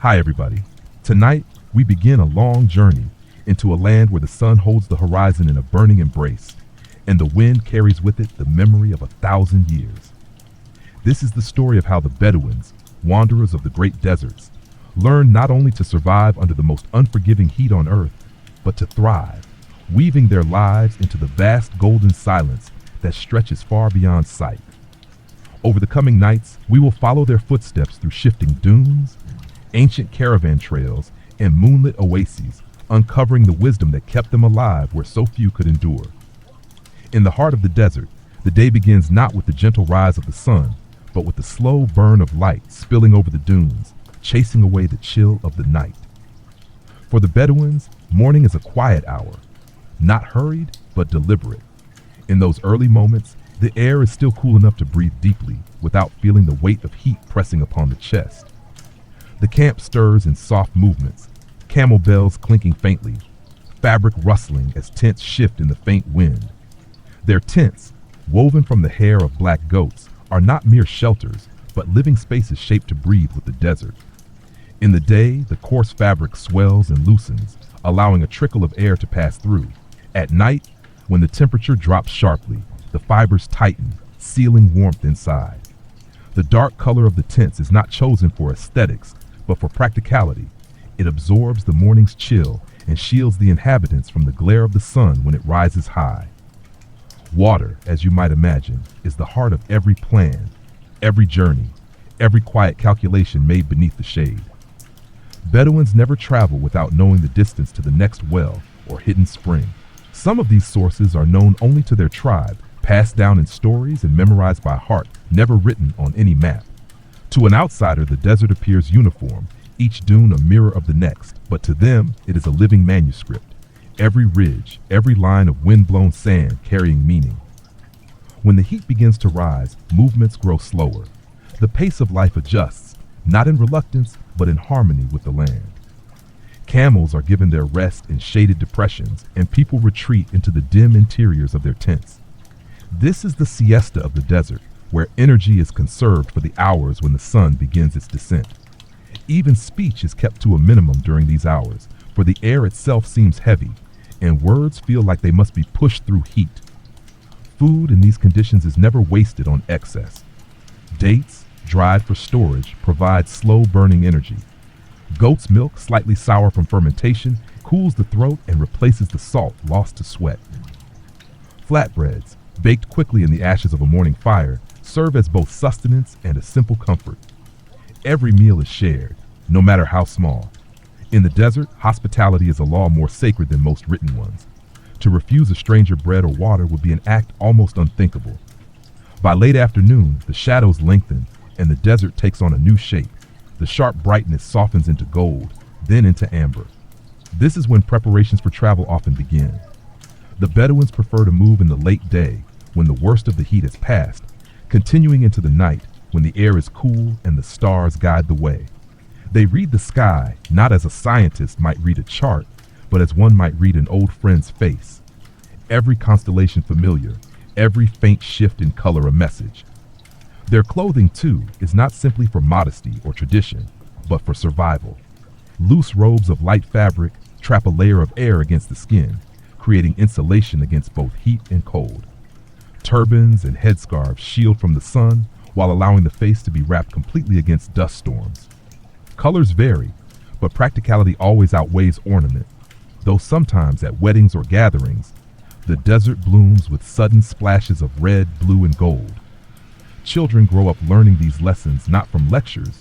Hi, everybody. Tonight, we begin a long journey into a land where the sun holds the horizon in a burning embrace, and the wind carries with it the memory of 1,000 years. This is the story of how the Bedouins, wanderers of the great deserts, learned not only to survive under the most unforgiving heat on earth, but to thrive, weaving their lives into the vast golden silence that stretches far beyond sight. Over the coming nights, we will follow their footsteps through shifting dunes, ancient caravan trails, and moonlit oases, uncovering the wisdom that kept them alive where so few could endure. In the heart of the desert, the day begins not with the gentle rise of the sun, but with the slow burn of light spilling over the dunes, chasing away the chill of the night. For the Bedouins, morning is a quiet hour, not hurried, but deliberate. In those early moments, the air is still cool enough to breathe deeply without feeling the weight of heat pressing upon the chest. The camp stirs in soft movements, camel bells clinking faintly, fabric rustling as tents shift in the faint wind. Their tents, woven from the hair of black goats, are not mere shelters, but living spaces shaped to breathe with the desert. In the day, the coarse fabric swells and loosens, allowing a trickle of air to pass through. At night, when the temperature drops sharply, the fibers tighten, sealing warmth inside. The dark color of the tents is not chosen for aesthetics, but for practicality. It absorbs the morning's chill and shields the inhabitants from the glare of the sun when it rises high. Water, as you might imagine, is the heart of every plan, every journey, every quiet calculation made beneath the shade. Bedouins never travel without knowing the distance to the next well or hidden spring. Some of these sources are known only to their tribe, passed down in stories and memorized by heart, never written on any map. To an outsider, the desert appears uniform, each dune a mirror of the next, but to them, it is a living manuscript. Every ridge, every line of wind-blown sand carrying meaning. When the heat begins to rise, movements grow slower. The pace of life adjusts, not in reluctance, but in harmony with the land. Camels are given their rest in shaded depressions, and people retreat into the dim interiors of their tents. This is the siesta of the desert, where energy is conserved for the hours when the sun begins its descent. Even speech is kept to a minimum during these hours, for the air itself seems heavy, and words feel like they must be pushed through heat. Food in these conditions is never wasted on excess. Dates, dried for storage, provide slow-burning energy. Goat's milk, slightly sour from fermentation, cools the throat and replaces the salt lost to sweat. Flatbreads, baked quickly in the ashes of a morning fire, serve as both sustenance and a simple comfort. Every meal is shared, no matter how small. In the desert, hospitality is a law more sacred than most written ones. To refuse a stranger bread or water would be an act almost unthinkable. By late afternoon, the shadows lengthen and the desert takes on a new shape. The sharp brightness softens into gold, then into amber. This is when preparations for travel often begin. The Bedouins prefer to move in the late day, when the worst of the heat has passed, continuing into the night when the air is cool and the stars guide the way. They read the sky not as a scientist might read a chart, but as one might read an old friend's face. Every constellation familiar, every faint shift in color a message. Their clothing, too, is not simply for modesty or tradition, but for survival. Loose robes of light fabric trap a layer of air against the skin, creating insulation against both heat and cold. Turbans and headscarves shield from the sun while allowing the face to be wrapped completely against dust storms. Colors vary, but practicality always outweighs ornament, though sometimes at weddings or gatherings, the desert blooms with sudden splashes of red, blue, and gold. Children grow up learning these lessons not from lectures,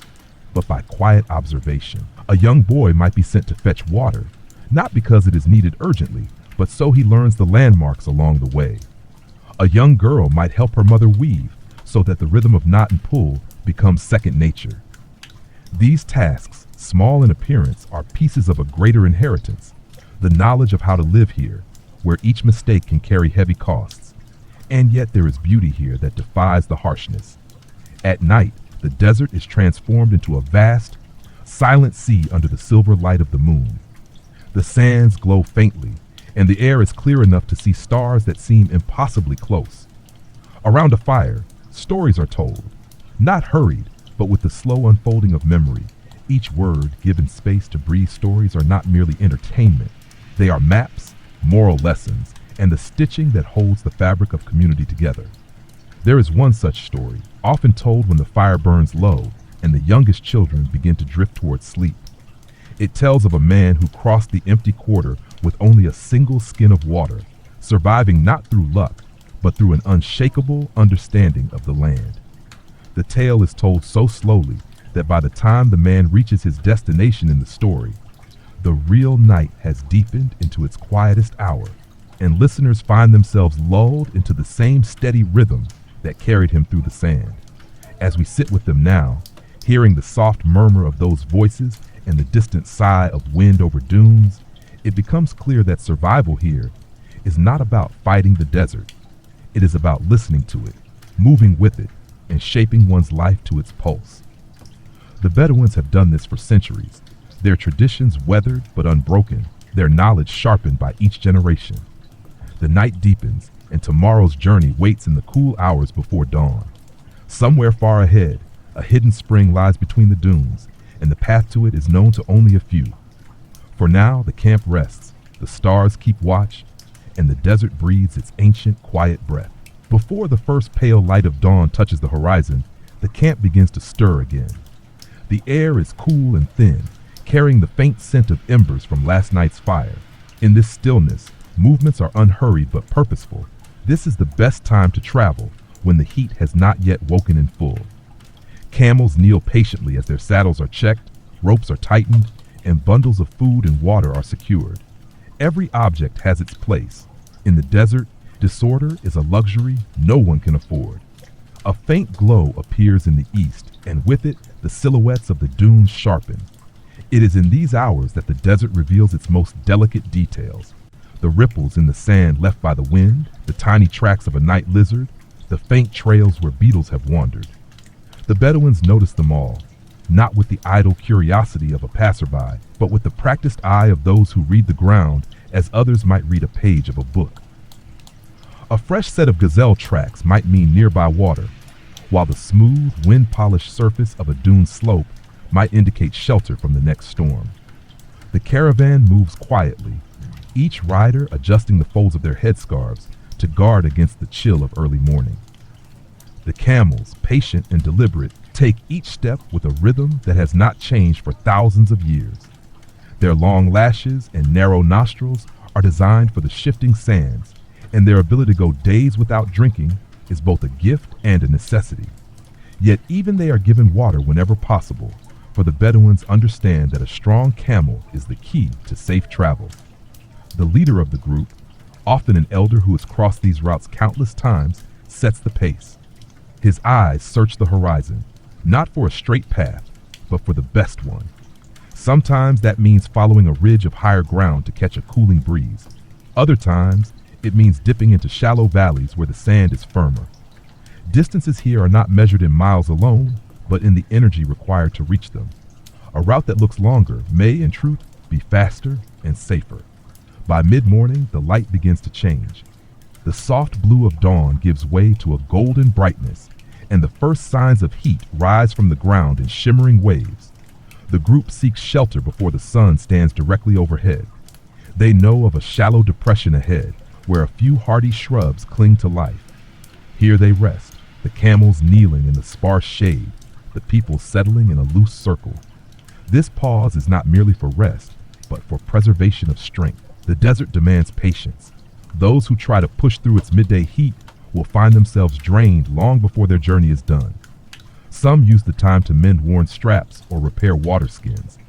but by quiet observation. A young boy might be sent to fetch water, not because it is needed urgently, but so he learns the landmarks along the way. A young girl might help her mother weave so that the rhythm of knot and pull becomes second nature. These tasks, small in appearance, are pieces of a greater inheritance, the knowledge of how to live here, where each mistake can carry heavy costs. And yet there is beauty here that defies the harshness. At night, the desert is transformed into a vast, silent sea under the silver light of the moon. The sands glow faintly, and the air is clear enough to see stars that seem impossibly close. Around a fire, stories are told, not hurried, but with the slow unfolding of memory, Each word given space to breathe. Stories are not merely entertainment. They are maps, moral lessons, and the stitching that holds the fabric of community together. There is one such story, often told when the fire burns low and the youngest children begin to drift towards sleep. It tells of a man who crossed the empty quarter with only a single skin of water, surviving not through luck, but through an unshakable understanding of the land. The tale is told so slowly that by the time the man reaches his destination in the story, the real night has deepened into its quietest hour, and listeners find themselves lulled into the same steady rhythm that carried him through the sand. As we sit with them now, hearing the soft murmur of those voices and the distant sigh of wind over dunes, it becomes clear that survival here is not about fighting the desert. It is about listening to it, moving with it, and shaping one's life to its pulse. The Bedouins have done this for centuries, their traditions weathered but unbroken, their knowledge sharpened by each generation. The night deepens, and tomorrow's journey waits in the cool hours before dawn. Somewhere far ahead, a hidden spring lies between the dunes, and the path to it is known to only a few. For now, the camp rests, the stars keep watch, and the desert breathes its ancient, quiet breath. Before the first pale light of dawn touches the horizon, the camp begins to stir again. The air is cool and thin, carrying the faint scent of embers from last night's fire. In this stillness, movements are unhurried but purposeful. This is the best time to travel, when the heat has not yet woken in full. Camels kneel patiently as their saddles are checked, ropes are tightened, and bundles of food and water are secured. Every object has its place. In the desert, disorder is a luxury no one can afford. A faint glow appears in the east, and with it, the silhouettes of the dunes sharpen. It is in these hours that the desert reveals its most delicate details. The ripples in the sand left by the wind, the tiny tracks of a night lizard, the faint trails where beetles have wandered. The Bedouins notice them all, not with the idle curiosity of a passerby, but with the practiced eye of those who read the ground as others might read a page of a book. A fresh set of gazelle tracks might mean nearby water, while the smooth, wind-polished surface of a dune slope might indicate shelter from the next storm. The caravan moves quietly, each rider adjusting the folds of their headscarves to guard against the chill of early morning. The camels, patient and deliberate, take each step with a rhythm that has not changed for thousands of years. Their long lashes and narrow nostrils are designed for the shifting sands, and their ability to go days without drinking is both a gift and a necessity. Yet even they are given water whenever possible, for the Bedouins understand that a strong camel is the key to safe travel. The leader of the group, often an elder who has crossed these routes countless times, sets the pace. His eyes search the horizon, not for a straight path, but for the best one. Sometimes that means following a ridge of higher ground to catch a cooling breeze. Other times, it means dipping into shallow valleys where the sand is firmer. Distances here are not measured in miles alone, but in the energy required to reach them. A route that looks longer may, in truth, be faster and safer. By mid-morning, the light begins to change. The soft blue of dawn gives way to a golden brightness, and the first signs of heat rise from the ground in shimmering waves. The group seeks shelter before the sun stands directly overhead. They know of a shallow depression ahead, where a few hardy shrubs cling to life. Here they rest, the camels kneeling in the sparse shade, the people settling in a loose circle. This pause is not merely for rest, but for preservation of strength. The desert demands patience. Those who try to push through its midday heat will find themselves drained long before their journey is done. Some use the time to mend worn straps or repair water skins.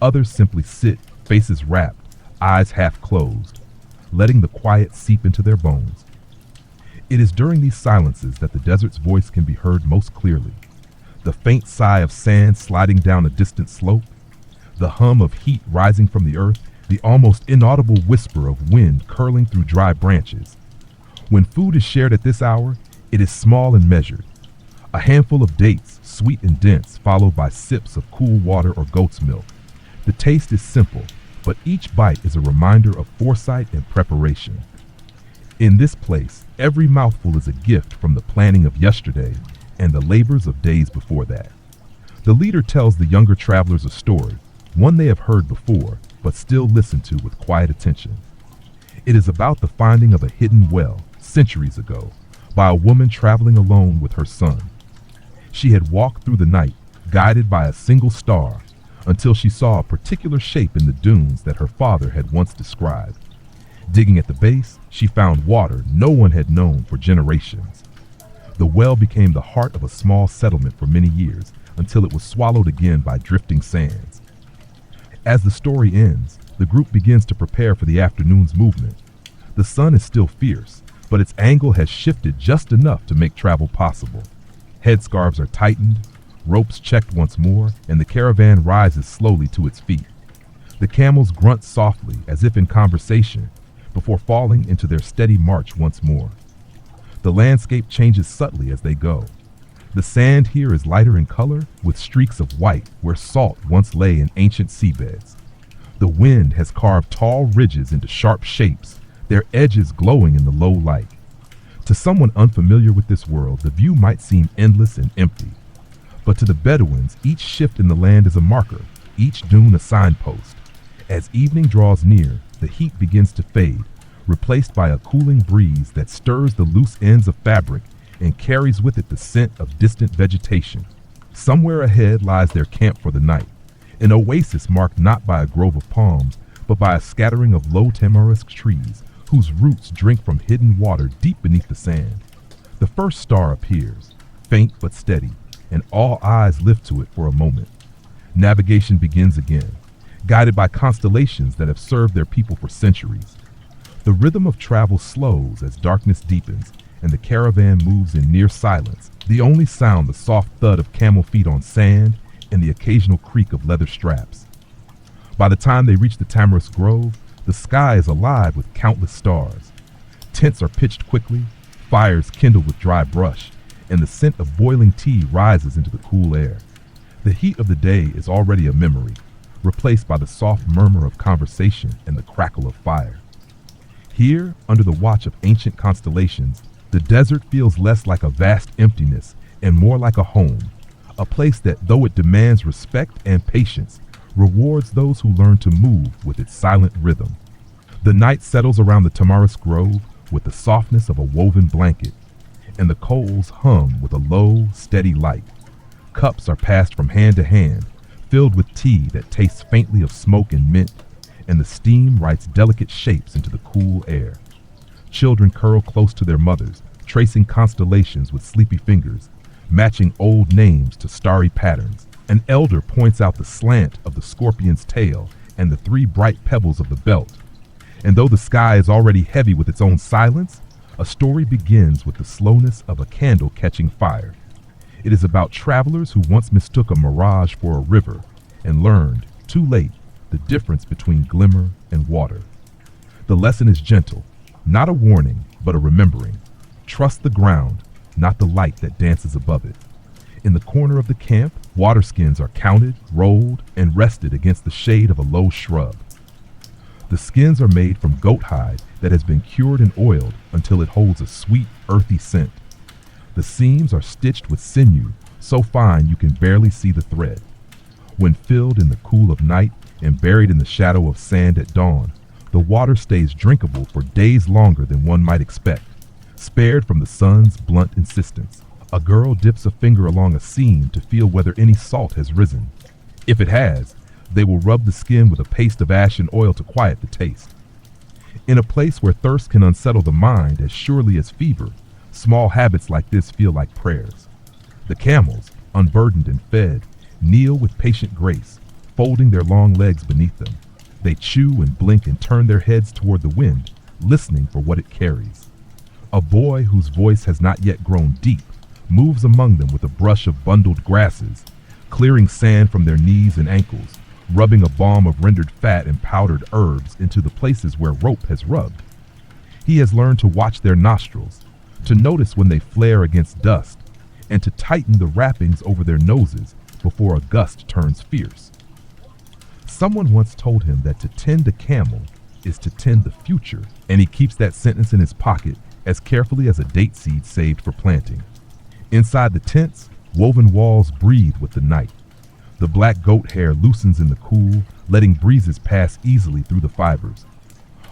Others simply sit, faces wrapped, eyes half closed, letting the quiet seep into their bones. It is during these silences that the desert's voice can be heard most clearly. The faint sigh of sand sliding down a distant slope, the hum of heat rising from the earth, the almost inaudible whisper of wind curling through dry branches. When food is shared at this hour, it is small and measured. A handful of dates, sweet and dense, followed by sips of cool water or goat's milk. The taste is simple, but each bite is a reminder of foresight and preparation. In this place, every mouthful is a gift from the planning of yesterday and the labors of days before that. The leader tells the younger travelers a story, one they have heard before, but still listen to with quiet attention. It is about the finding of a hidden well, centuries ago, by a woman traveling alone with her son. She had walked through the night, guided by a single star, until she saw a particular shape in the dunes that her father had once described. Digging at the base, she found water no one had known for generations. The well became the heart of a small settlement for many years, until it was swallowed again by drifting sands. As the story ends, the group begins to prepare for the afternoon's movement. The sun is still fierce, but its angle has shifted just enough to make travel possible. Headscarves are tightened, ropes checked once more, and the caravan rises slowly to its feet. The camels grunt softly, as if in conversation, before falling into their steady march once more. The landscape changes subtly as they go. The sand here is lighter in color, with streaks of white where salt once lay in ancient seabeds. The wind has carved tall ridges into sharp shapes, their edges glowing in the low light. To someone unfamiliar with this world, the view might seem endless and empty. But to the Bedouins, each shift in the land is a marker, each dune a signpost. As evening draws near, the heat begins to fade, replaced by a cooling breeze that stirs the loose ends of fabric and carries with it the scent of distant vegetation. Somewhere ahead lies their camp for the night, an oasis marked not by a grove of palms, but by a scattering of low tamarisk trees whose roots drink from hidden water deep beneath the sand. The first star appears, faint but steady, and all eyes lift to it for a moment. Navigation begins again, guided by constellations that have served their people for centuries. The rhythm of travel slows as darkness deepens, and the caravan moves in near silence, the only sound the soft thud of camel feet on sand and the occasional creak of leather straps. By the time they reach the tamarisk grove, the sky is alive with countless stars. Tents are pitched quickly, fires kindle with dry brush, and the scent of boiling tea rises into the cool air. The heat of the day is already a memory, replaced by the soft murmur of conversation and the crackle of fire. Here, under the watch of ancient constellations, the desert feels less like a vast emptiness and more like a home, a place that, though it demands respect and patience, rewards those who learn to move with its silent rhythm. The night settles around the tamarisk grove with the softness of a woven blanket, and the coals hum with a low, steady light. Cups are passed from hand to hand, filled with tea that tastes faintly of smoke and mint, and the steam writes delicate shapes into the cool air. Children curl close to their mothers, tracing constellations with sleepy fingers, matching old names to starry patterns. An elder points out the slant of the scorpion's tail and the three bright pebbles of the belt. And though the sky is already heavy with its own silence, a story begins with the slowness of a candle catching fire. It is about travelers who once mistook a mirage for a river and learned, too late, the difference between glimmer and water. The lesson is gentle, not a warning, but a remembering. Trust the ground, not the light that dances above it. In the corner of the camp, water skins are counted, rolled, and rested against the shade of a low shrub. The skins are made from goat hide that has been cured and oiled until it holds a sweet, earthy scent. The seams are stitched with sinew, so fine you can barely see the thread. When filled in the cool of night and buried in the shadow of sand at dawn, the water stays drinkable for days longer than one might expect, spared from the sun's blunt insistence. A girl dips a finger along a seam to feel whether any salt has risen. If it has, they will rub the skin with a paste of ash and oil to quiet the taste. In a place where thirst can unsettle the mind as surely as fever, small habits like this feel like prayers. The camels, unburdened and fed, kneel with patient grace, folding their long legs beneath them. They chew and blink and turn their heads toward the wind, listening for what it carries. A boy whose voice has not yet grown deep moves among them with a brush of bundled grasses, clearing sand from their knees and ankles, rubbing a balm of rendered fat and powdered herbs into the places where rope has rubbed. He has learned to watch their nostrils, to notice when they flare against dust, and to tighten the wrappings over their noses before a gust turns fierce. Someone once told him that to tend a camel is to tend the future, and he keeps that sentence in his pocket as carefully as a date seed saved for planting. Inside the tents, woven walls breathe with the night. The black goat hair loosens in the cool, letting breezes pass easily through the fibers.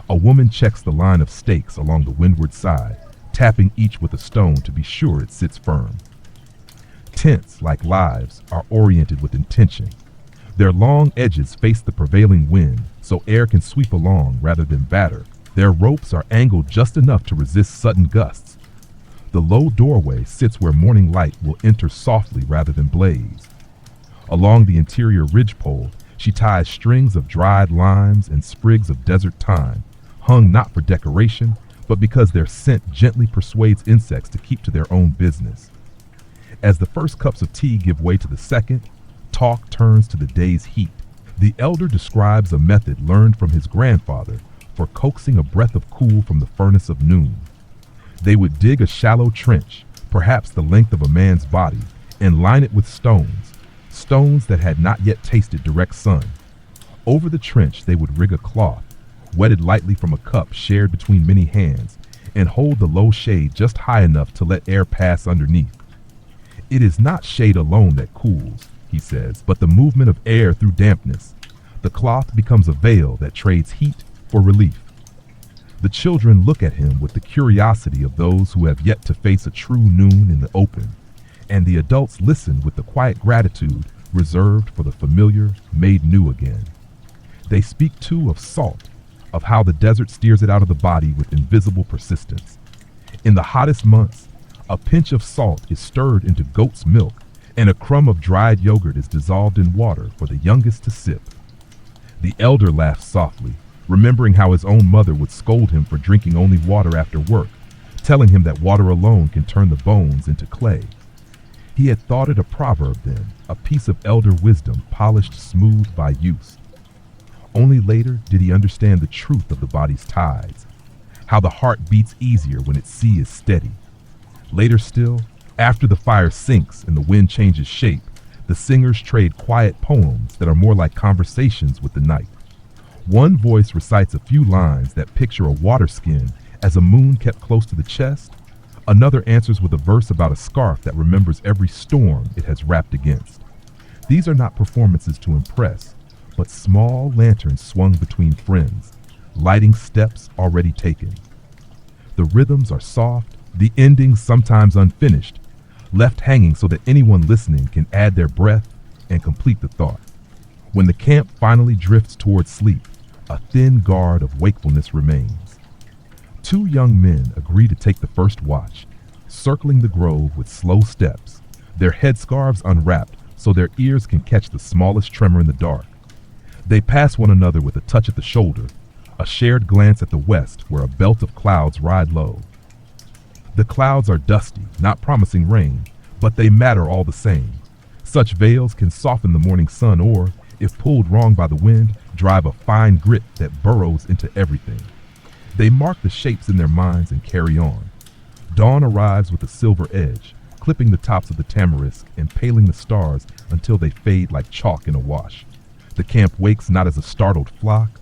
A woman checks the line of stakes along the windward side, tapping each with a stone to be sure it sits firm. Tents, like lives, are oriented with intention. Their long edges face the prevailing wind, so air can sweep along rather than batter. Their ropes are angled just enough to resist sudden gusts. The low doorway sits where morning light will enter softly rather than blaze. Along the interior ridgepole, she ties strings of dried limes and sprigs of desert thyme, hung not for decoration, but because their scent gently persuades insects to keep to their own business. As the first cups of tea give way to the second, talk turns to the day's heat. The elder describes a method learned from his grandfather for coaxing a breath of cool from the furnace of noon. They would dig a shallow trench, perhaps the length of a man's body, and line it with stones that had not yet tasted direct sun. Over the trench they would rig a cloth, wetted lightly from a cup shared between many hands, and hold the low shade just high enough to let air pass underneath. It is not shade alone that cools, he says, but the movement of air through dampness. The cloth becomes a veil that trades heat for relief. The children look at him with the curiosity of those who have yet to face a true noon in the open, and the adults listen with the quiet gratitude reserved for the familiar made new again. They speak too of salt, of how the desert steers it out of the body with invisible persistence. In the hottest months, a pinch of salt is stirred into goat's milk, and a crumb of dried yogurt is dissolved in water for the youngest to sip. The elder laughs softly, remembering how his own mother would scold him for drinking only water after work, telling him that water alone can turn the bones into clay. He had thought it a proverb then, a piece of elder wisdom polished smooth by use. Only later did he understand the truth of the body's tides, how the heart beats easier when its sea is steady. Later still, after the fire sinks and the wind changes shape, the singers trade quiet poems that are more like conversations with the night. One voice recites a few lines that picture a water skin as a moon kept close to the chest. Another answers with a verse about a scarf that remembers every storm it has rapped against. These are not performances to impress, but small lanterns swung between friends, lighting steps already taken. The rhythms are soft, the endings sometimes unfinished, left hanging so that anyone listening can add their breath and complete the thought. When the camp finally drifts towards sleep, a thin guard of wakefulness remains. Two young men agree to take the first watch, circling the grove with slow steps, their headscarves unwrapped so their ears can catch the smallest tremor in the dark. They pass one another with a touch at the shoulder, a shared glance at the west where a belt of clouds ride low. The clouds are dusty, not promising rain, but they matter all the same. Such veils can soften the morning sun or, if pulled wrong by the wind, drive a fine grit that burrows into everything. They mark the shapes in their minds and carry on. Dawn arrives with a silver edge, clipping the tops of the tamarisk and paling the stars until they fade like chalk in a wash. The camp wakes not as a startled flock,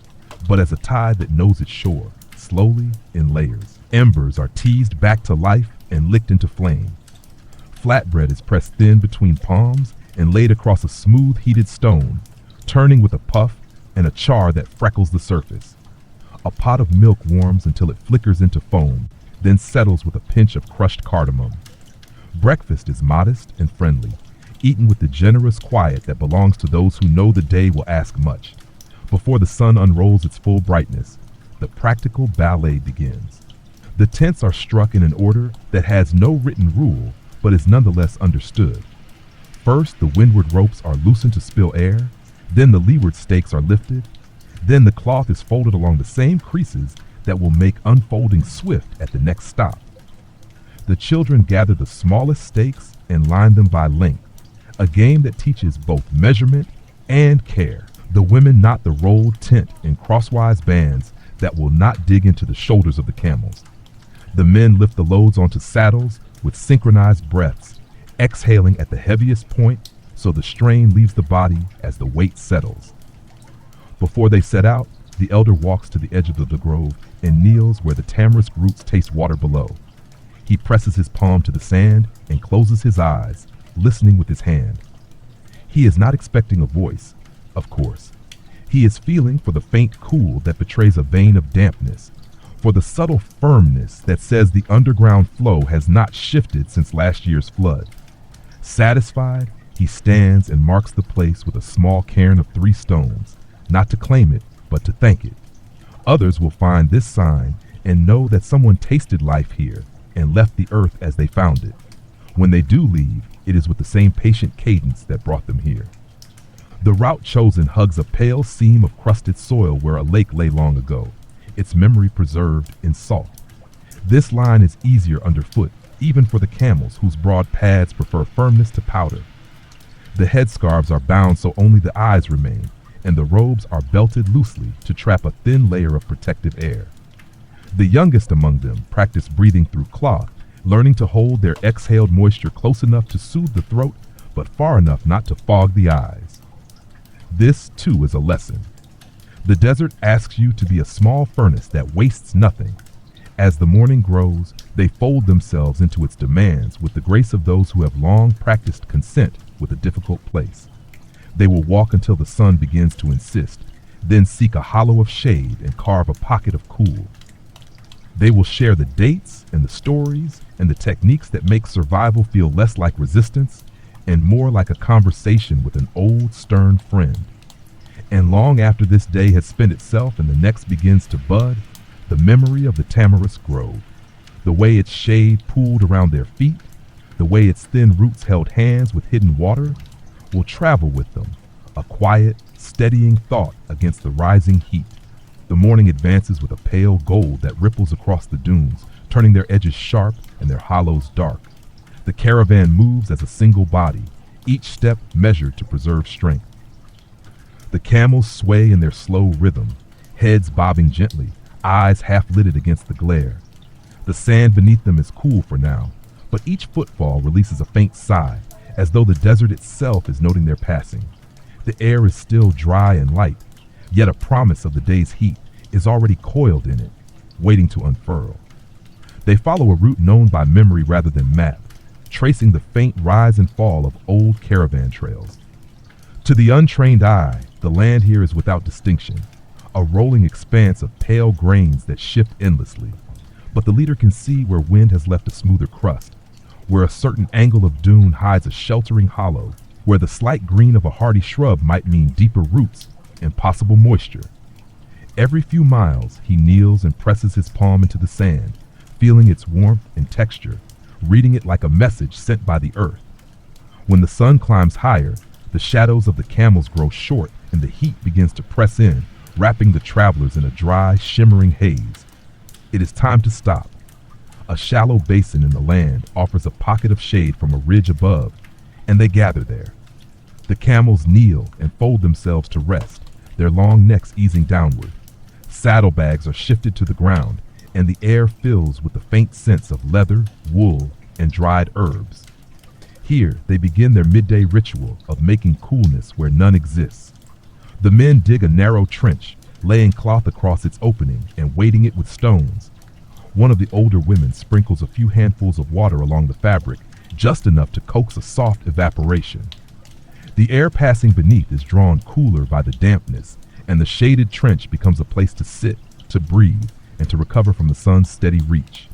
but as a tide that knows its shore, slowly in layers. Embers are teased back to life and licked into flame. Flatbread is pressed thin between palms and laid across a smooth heated stone, turning with a puff and a char that freckles the surface. A pot of milk warms until it flickers into foam, then settles with a pinch of crushed cardamom. Breakfast is modest and friendly, eaten with the generous quiet that belongs to those who know the day will ask much. Before the sun unrolls its full brightness, the practical ballet begins. The tents are struck in an order that has no written rule, but is nonetheless understood. First, the windward ropes are loosened to spill air, then the leeward stakes are lifted, then the cloth is folded along the same creases that will make unfolding swift at the next stop. The children gather the smallest stakes and line them by length, a game that teaches both measurement and care. The women knot the rolled tent in crosswise bands that will not dig into the shoulders of the camels. The men lift the loads onto saddles with synchronized breaths, exhaling at the heaviest point so the strain leaves the body as the weight settles. Before they set out, the elder walks to the edge of the grove and kneels where the tamarisk roots taste water below. He presses his palm to the sand and closes his eyes, listening with his hand. He is not expecting a voice, of course. He is feeling for the faint cool that betrays a vein of dampness, for the subtle firmness that says the underground flow has not shifted since last year's flood. Satisfied, he stands and marks the place with a small cairn of 3 stones, not to claim it, but to thank it. Others will find this sign and know that someone tasted life here and left the earth as they found it. When they do leave, it is with the same patient cadence that brought them here. The route chosen hugs a pale seam of crusted soil where a lake lay long ago, its memory preserved in salt. This line is easier underfoot, even for the camels whose broad pads prefer firmness to powder. The headscarves are bound so only the eyes remain, and the robes are belted loosely to trap a thin layer of protective air. The youngest among them practice breathing through cloth, learning to hold their exhaled moisture close enough to soothe the throat, but far enough not to fog the eyes. This, too, is a lesson. The desert asks you to be a small furnace that wastes nothing. As the morning grows, they fold themselves into its demands with the grace of those who have long practiced consent with a difficult place. They will walk until the sun begins to insist, then seek a hollow of shade and carve a pocket of cool. They will share the dates and the stories and the techniques that make survival feel less like resistance and more like a conversation with an old, stern friend. And long after this day has spent itself and the next begins to bud, the memory of the tamarisk grove, the way its shade pooled around their feet, the way its thin roots held hands with hidden water, will travel with them, a quiet, steadying thought against the rising heat. The morning advances with a pale gold that ripples across the dunes, turning their edges sharp and their hollows dark. The caravan moves as a single body, each step measured to preserve strength. The camels sway in their slow rhythm, heads bobbing gently, eyes half-lidded against the glare. The sand beneath them is cool for now, but each footfall releases a faint sigh, as though the desert itself is noting their passing. The air is still dry and light, yet a promise of the day's heat is already coiled in it, waiting to unfurl. They follow a route known by memory rather than map, tracing the faint rise and fall of old caravan trails. To the untrained eye, the land here is without distinction, a rolling expanse of pale grains that shift endlessly. But the leader can see where wind has left a smoother crust, where a certain angle of dune hides a sheltering hollow, where the slight green of a hardy shrub might mean deeper roots and possible moisture. Every few miles, he kneels and presses his palm into the sand, feeling its warmth and texture, reading it like a message sent by the earth. When the sun climbs higher, the shadows of the camels grow short and the heat begins to press in, wrapping the travelers in a dry, shimmering haze. It is time to stop. A shallow basin in the land offers a pocket of shade from a ridge above, and they gather there. The camels kneel and fold themselves to rest, their long necks easing downward. Saddlebags are shifted to the ground, and the air fills with the faint scents of leather, wool, and dried herbs. Here, they begin their midday ritual of making coolness where none exists. The men dig a narrow trench, laying cloth across its opening and weighting it with stones. One of the older women sprinkles a few handfuls of water along the fabric, just enough to coax a soft evaporation. The air passing beneath is drawn cooler by the dampness, and the shaded trench becomes a place to sit, to breathe, and to recover from the sun's steady reach.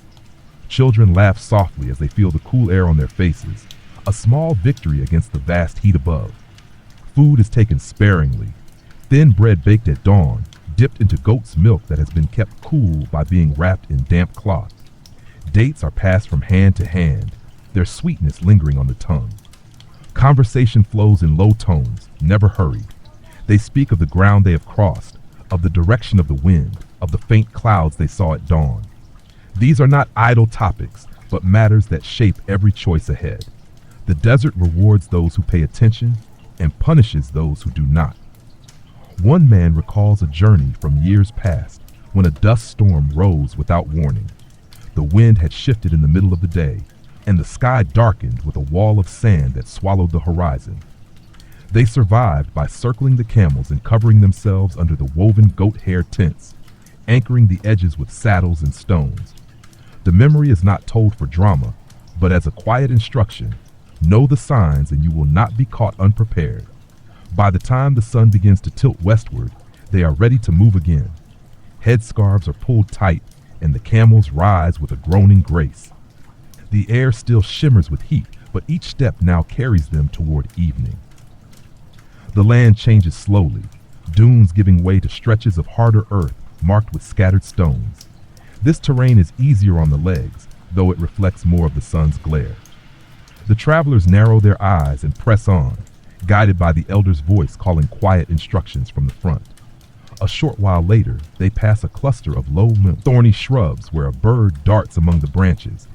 Children laugh softly as they feel the cool air on their faces, a small victory against the vast heat above. Food is taken sparingly, thin bread baked at dawn, dipped into goat's milk that has been kept cool by being wrapped in damp cloth. Dates are passed from hand to hand, their sweetness lingering on the tongue. Conversation flows in low tones, never hurried. They speak of the ground they have crossed, of the direction of the wind, of the faint clouds they saw at dawn. These are not idle topics, but matters that shape every choice ahead. The desert rewards those who pay attention and punishes those who do not. One man recalls a journey from years past when a dust storm rose without warning. The wind had shifted in the middle of the day, and the sky darkened with a wall of sand that swallowed the horizon. They survived by circling the camels and covering themselves under the woven goat hair tents, anchoring the edges with saddles and stones. The memory is not told for drama, but as a quiet instruction, Know the signs and you will not be caught unprepared. By the time the sun begins to tilt westward, they are ready to move again. Headscarves are pulled tight and the camels rise with a groaning grace. The air still shimmers with heat, but each step now carries them toward evening. The land changes slowly, dunes giving way to stretches of harder earth marked with scattered stones. This terrain is easier on the legs, though it reflects more of the sun's glare. The travelers narrow their eyes and press on, guided by the elder's voice calling quiet instructions from the front. A short while later, they pass a cluster of low, thorny shrubs where a bird darts among the branches.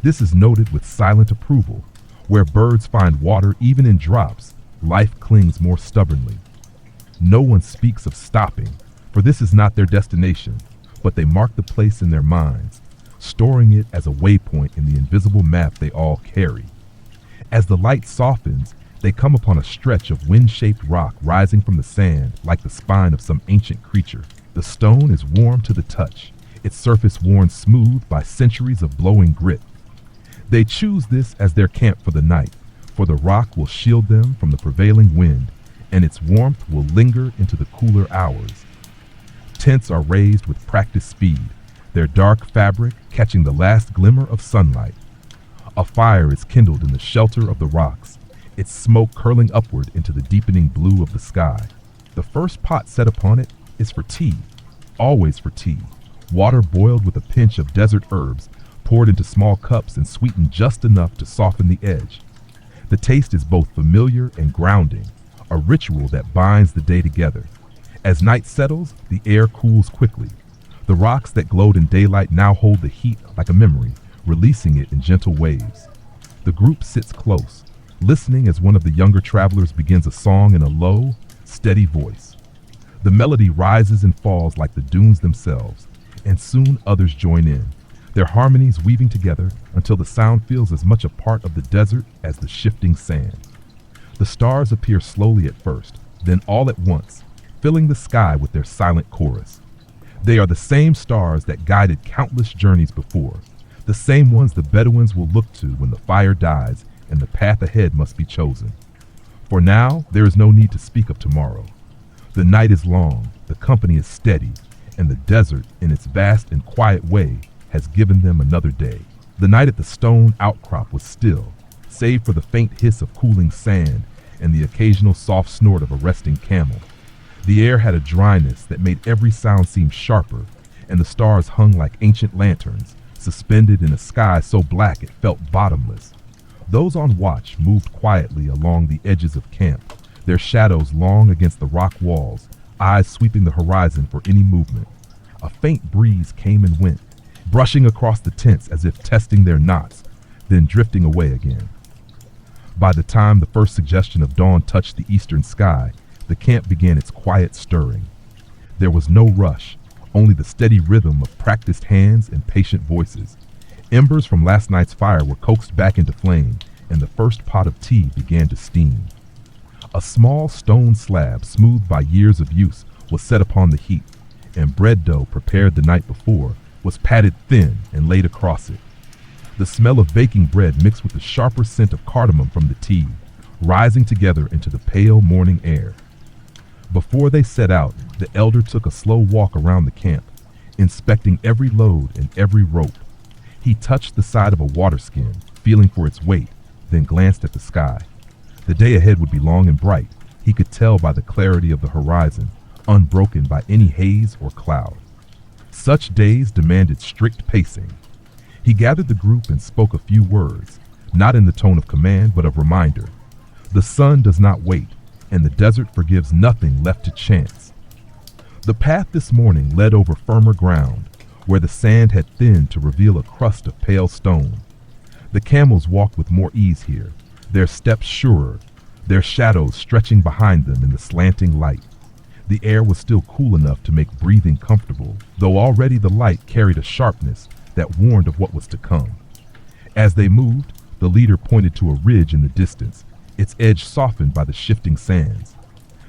This is noted with silent approval. Where birds find water even in drops, life clings more stubbornly. No one speaks of stopping, for this is not their destination, but they mark the place in their minds, storing it as a waypoint in the invisible map they all carry. As the light softens, they come upon a stretch of wind-shaped rock rising from the sand like the spine of some ancient creature. The stone is warm to the touch, its surface worn smooth by centuries of blowing grit. They choose this as their camp for the night, for the rock will shield them from the prevailing wind, and its warmth will linger into the cooler hours. Tents are raised with practiced speed, their dark fabric catching the last glimmer of sunlight. A fire is kindled in the shelter of the rocks, its smoke curling upward into the deepening blue of the sky. The first pot set upon it is for tea, always for tea, water boiled with a pinch of desert herbs, poured into small cups and sweetened just enough to soften the edge. The taste is both familiar and grounding, a ritual that binds the day together. As night settles, the air cools quickly. The rocks that glowed in daylight now hold the heat like a memory, releasing it in gentle waves. The group sits close, listening as one of the younger travelers begins a song in a low, steady voice. The melody rises and falls like the dunes themselves, and soon others join in, their harmonies weaving together until the sound feels as much a part of the desert as the shifting sand. The stars appear slowly at first, then all at once, filling the sky with their silent chorus. They are the same stars that guided countless journeys before, the same ones the Bedouins will look to when the fire dies and the path ahead must be chosen. For now, there is no need to speak of tomorrow. The night is long, the company is steady, and the desert, in its vast and quiet way, has given them another day. The night at the stone outcrop was still, save for the faint hiss of cooling sand and the occasional soft snort of a resting camel. The air had a dryness that made every sound seem sharper, and the stars hung like ancient lanterns, suspended in a sky so black it felt bottomless. Those on watch moved quietly along the edges of camp, their shadows long against the rock walls, eyes sweeping the horizon for any movement. A faint breeze came and went, brushing across the tents as if testing their knots, then drifting away again. By the time the first suggestion of dawn touched the eastern sky, the camp began its quiet stirring. There was no rush, only the steady rhythm of practiced hands and patient voices. Embers from last night's fire were coaxed back into flame, and the first pot of tea began to steam. A small stone slab, smoothed by years of use, was set upon the heat, and bread dough prepared the night before was patted thin and laid across it. The smell of baking bread mixed with the sharper scent of cardamom from the tea, rising together into the pale morning air. Before they set out, the elder took a slow walk around the camp, inspecting every load and every rope. He touched the side of a water skin, feeling for its weight, then glanced at the sky. The day ahead would be long and bright, he could tell by the clarity of the horizon, unbroken by any haze or cloud. Such days demanded strict pacing. He gathered the group and spoke a few words, not in the tone of command but of reminder. The sun does not wait, and the desert forgives nothing left to chance. The path this morning led over firmer ground, where the sand had thinned to reveal a crust of pale stone. The camels walked with more ease here, their steps surer, their shadows stretching behind them in the slanting light. The air was still cool enough to make breathing comfortable, though already the light carried a sharpness that warned of what was to come. As they moved, the leader pointed to a ridge in the distance, its edge softened by the shifting sands.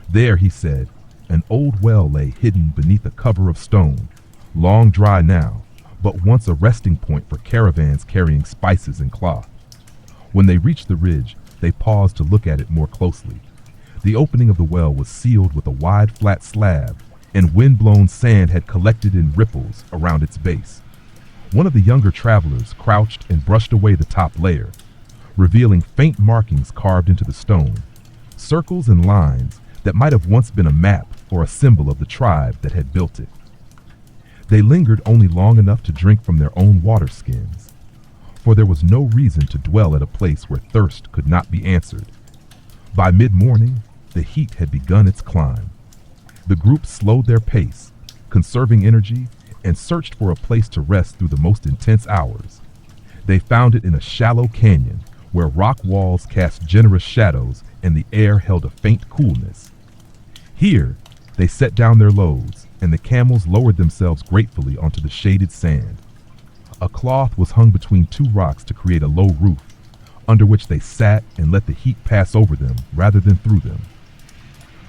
There, he said, an old well lay hidden beneath a cover of stone, long dry now, but once a resting point for caravans carrying spices and cloth. When they reached the ridge, they paused to look at it more closely. The opening of the well was sealed with a wide flat slab, and wind-blown sand had collected in ripples around its base. One of the younger travelers crouched and brushed away the top layer, revealing faint markings carved into the stone, circles and lines that might have once been a map or a symbol of the tribe that had built it. They lingered only long enough to drink from their own water skins, for there was no reason to dwell at a place where thirst could not be answered. By mid-morning, the heat had begun its climb. The group slowed their pace, conserving energy, and searched for a place to rest through the most intense hours. They found it in a shallow canyon where rock walls cast generous shadows and the air held a faint coolness. Here, they set down their loads, and the camels lowered themselves gratefully onto the shaded sand. A cloth was hung between two rocks to create a low roof, under which they sat and let the heat pass over them rather than through them.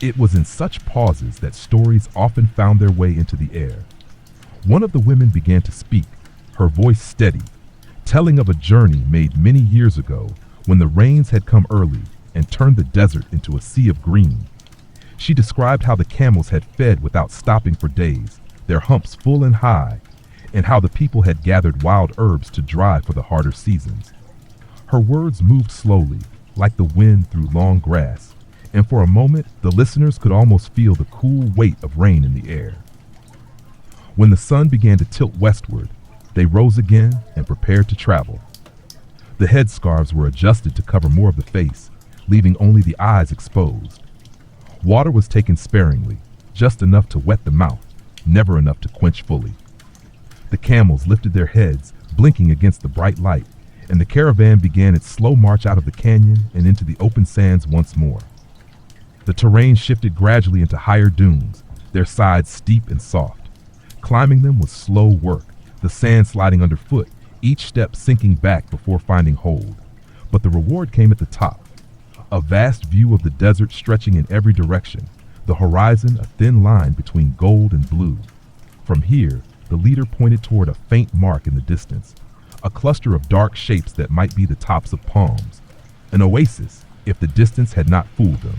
It was in such pauses that stories often found their way into the air. One of the women began to speak, her voice steady, telling of a journey made many years ago when the rains had come early and turned the desert into a sea of green. She described how the camels had fed without stopping for days, their humps full and high, and how the people had gathered wild herbs to dry for the harder seasons. Her words moved slowly, like the wind through long grass, and for a moment the listeners could almost feel the cool weight of rain in the air. When the sun began to tilt westward, they rose again and prepared to travel. The headscarves were adjusted to cover more of the face, leaving only the eyes exposed. Water was taken sparingly, just enough to wet the mouth, never enough to quench fully. The camels lifted their heads, blinking against the bright light, and the caravan began its slow march out of the canyon and into the open sands once more. The terrain shifted gradually into higher dunes, their sides steep and soft. Climbing them was slow work, the sand sliding underfoot, each step sinking back before finding hold. But the reward came at the top. A vast view of the desert stretching in every direction, the horizon a thin line between gold and blue. From here, the leader pointed toward a faint mark in the distance, a cluster of dark shapes that might be the tops of palms, an oasis if the distance had not fooled them.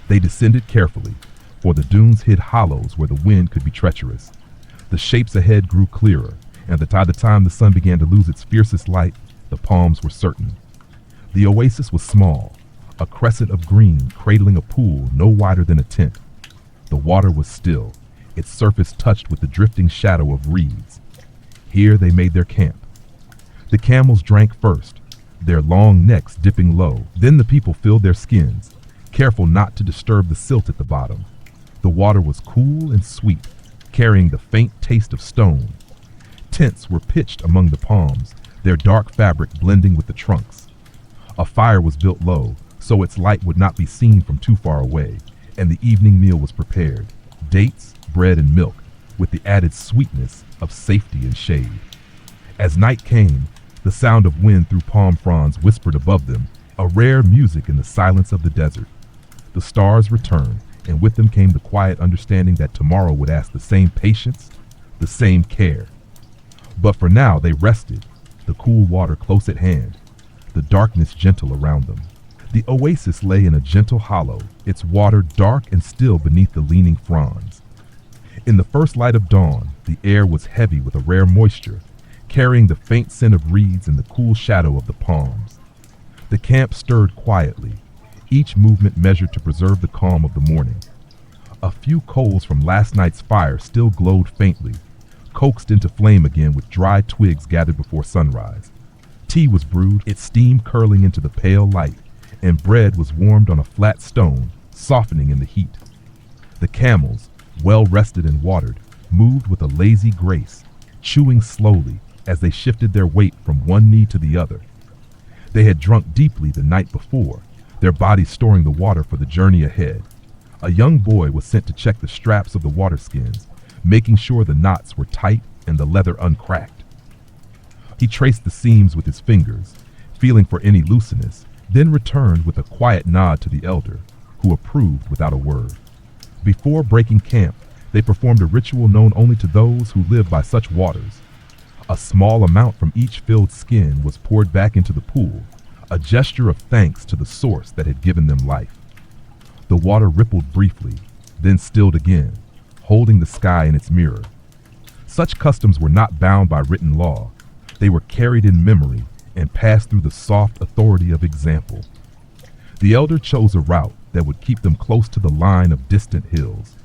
They descended carefully, for the dunes hid hollows where the wind could be treacherous. The shapes ahead grew clearer, and by the time the sun began to lose its fiercest light, the palms were certain. The oasis was small, a crescent of green cradling a pool no wider than a tent. The water was still, its surface touched with the drifting shadow of reeds. Here they made their camp. The camels drank first, their long necks dipping low. Then the people filled their skins, careful not to disturb the silt at the bottom. The water was cool and sweet, carrying the faint taste of stone. Tents were pitched among the palms, their dark fabric blending with the trunks. A fire was built low, so its light would not be seen from too far away, and the evening meal was prepared, dates, bread, and milk, with the added sweetness of safety and shade. As night came, the sound of wind through palm fronds whispered above them, a rare music in the silence of the desert. The stars returned, and with them came the quiet understanding that tomorrow would ask the same patience, the same care. But for now they rested, the cool water close at hand, the darkness gentle around them. The oasis lay in a gentle hollow, its water dark and still beneath the leaning fronds. In the first light of dawn, the air was heavy with a rare moisture, carrying the faint scent of reeds and the cool shadow of the palms. The camp stirred quietly, each movement measured to preserve the calm of the morning. A few coals from last night's fire still glowed faintly, coaxed into flame again with dry twigs gathered before sunrise. Tea was brewed, its steam curling into the pale light, and bread was warmed on a flat stone, softening in the heat. The camels, well rested and watered, moved with a lazy grace, chewing slowly as they shifted their weight from one knee to the other. They had drunk deeply the night before, their bodies storing the water for the journey ahead. A young boy was sent to check the straps of the water skins, making sure the knots were tight and the leather uncracked. He traced the seams with his fingers, feeling for any looseness, then returned with a quiet nod to the elder, who approved without a word. Before breaking camp, they performed a ritual known only to those who live by such waters. A small amount from each filled skin was poured back into the pool, a gesture of thanks to the source that had given them life. The water rippled briefly, then stilled again, holding the sky in its mirror. Such customs were not bound by written law. They were carried in memory and passed through the soft authority of example. The elder chose a route that would keep them close to the line of distant hills.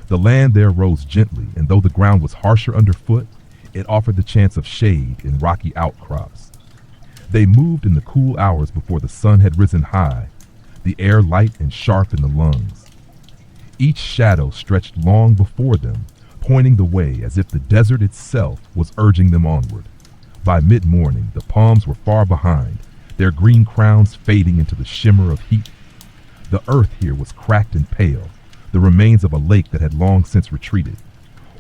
The land there rose gently, and though the ground was harsher underfoot, it offered the chance of shade in rocky outcrops. They moved in the cool hours before the sun had risen high, the air light and sharp in the lungs. Each shadow stretched long before them, pointing the way as if the desert itself was urging them onward. By mid-morning, the palms were far behind, their green crowns fading into the shimmer of heat. The earth here was cracked and pale, the remains of a lake that had long since retreated.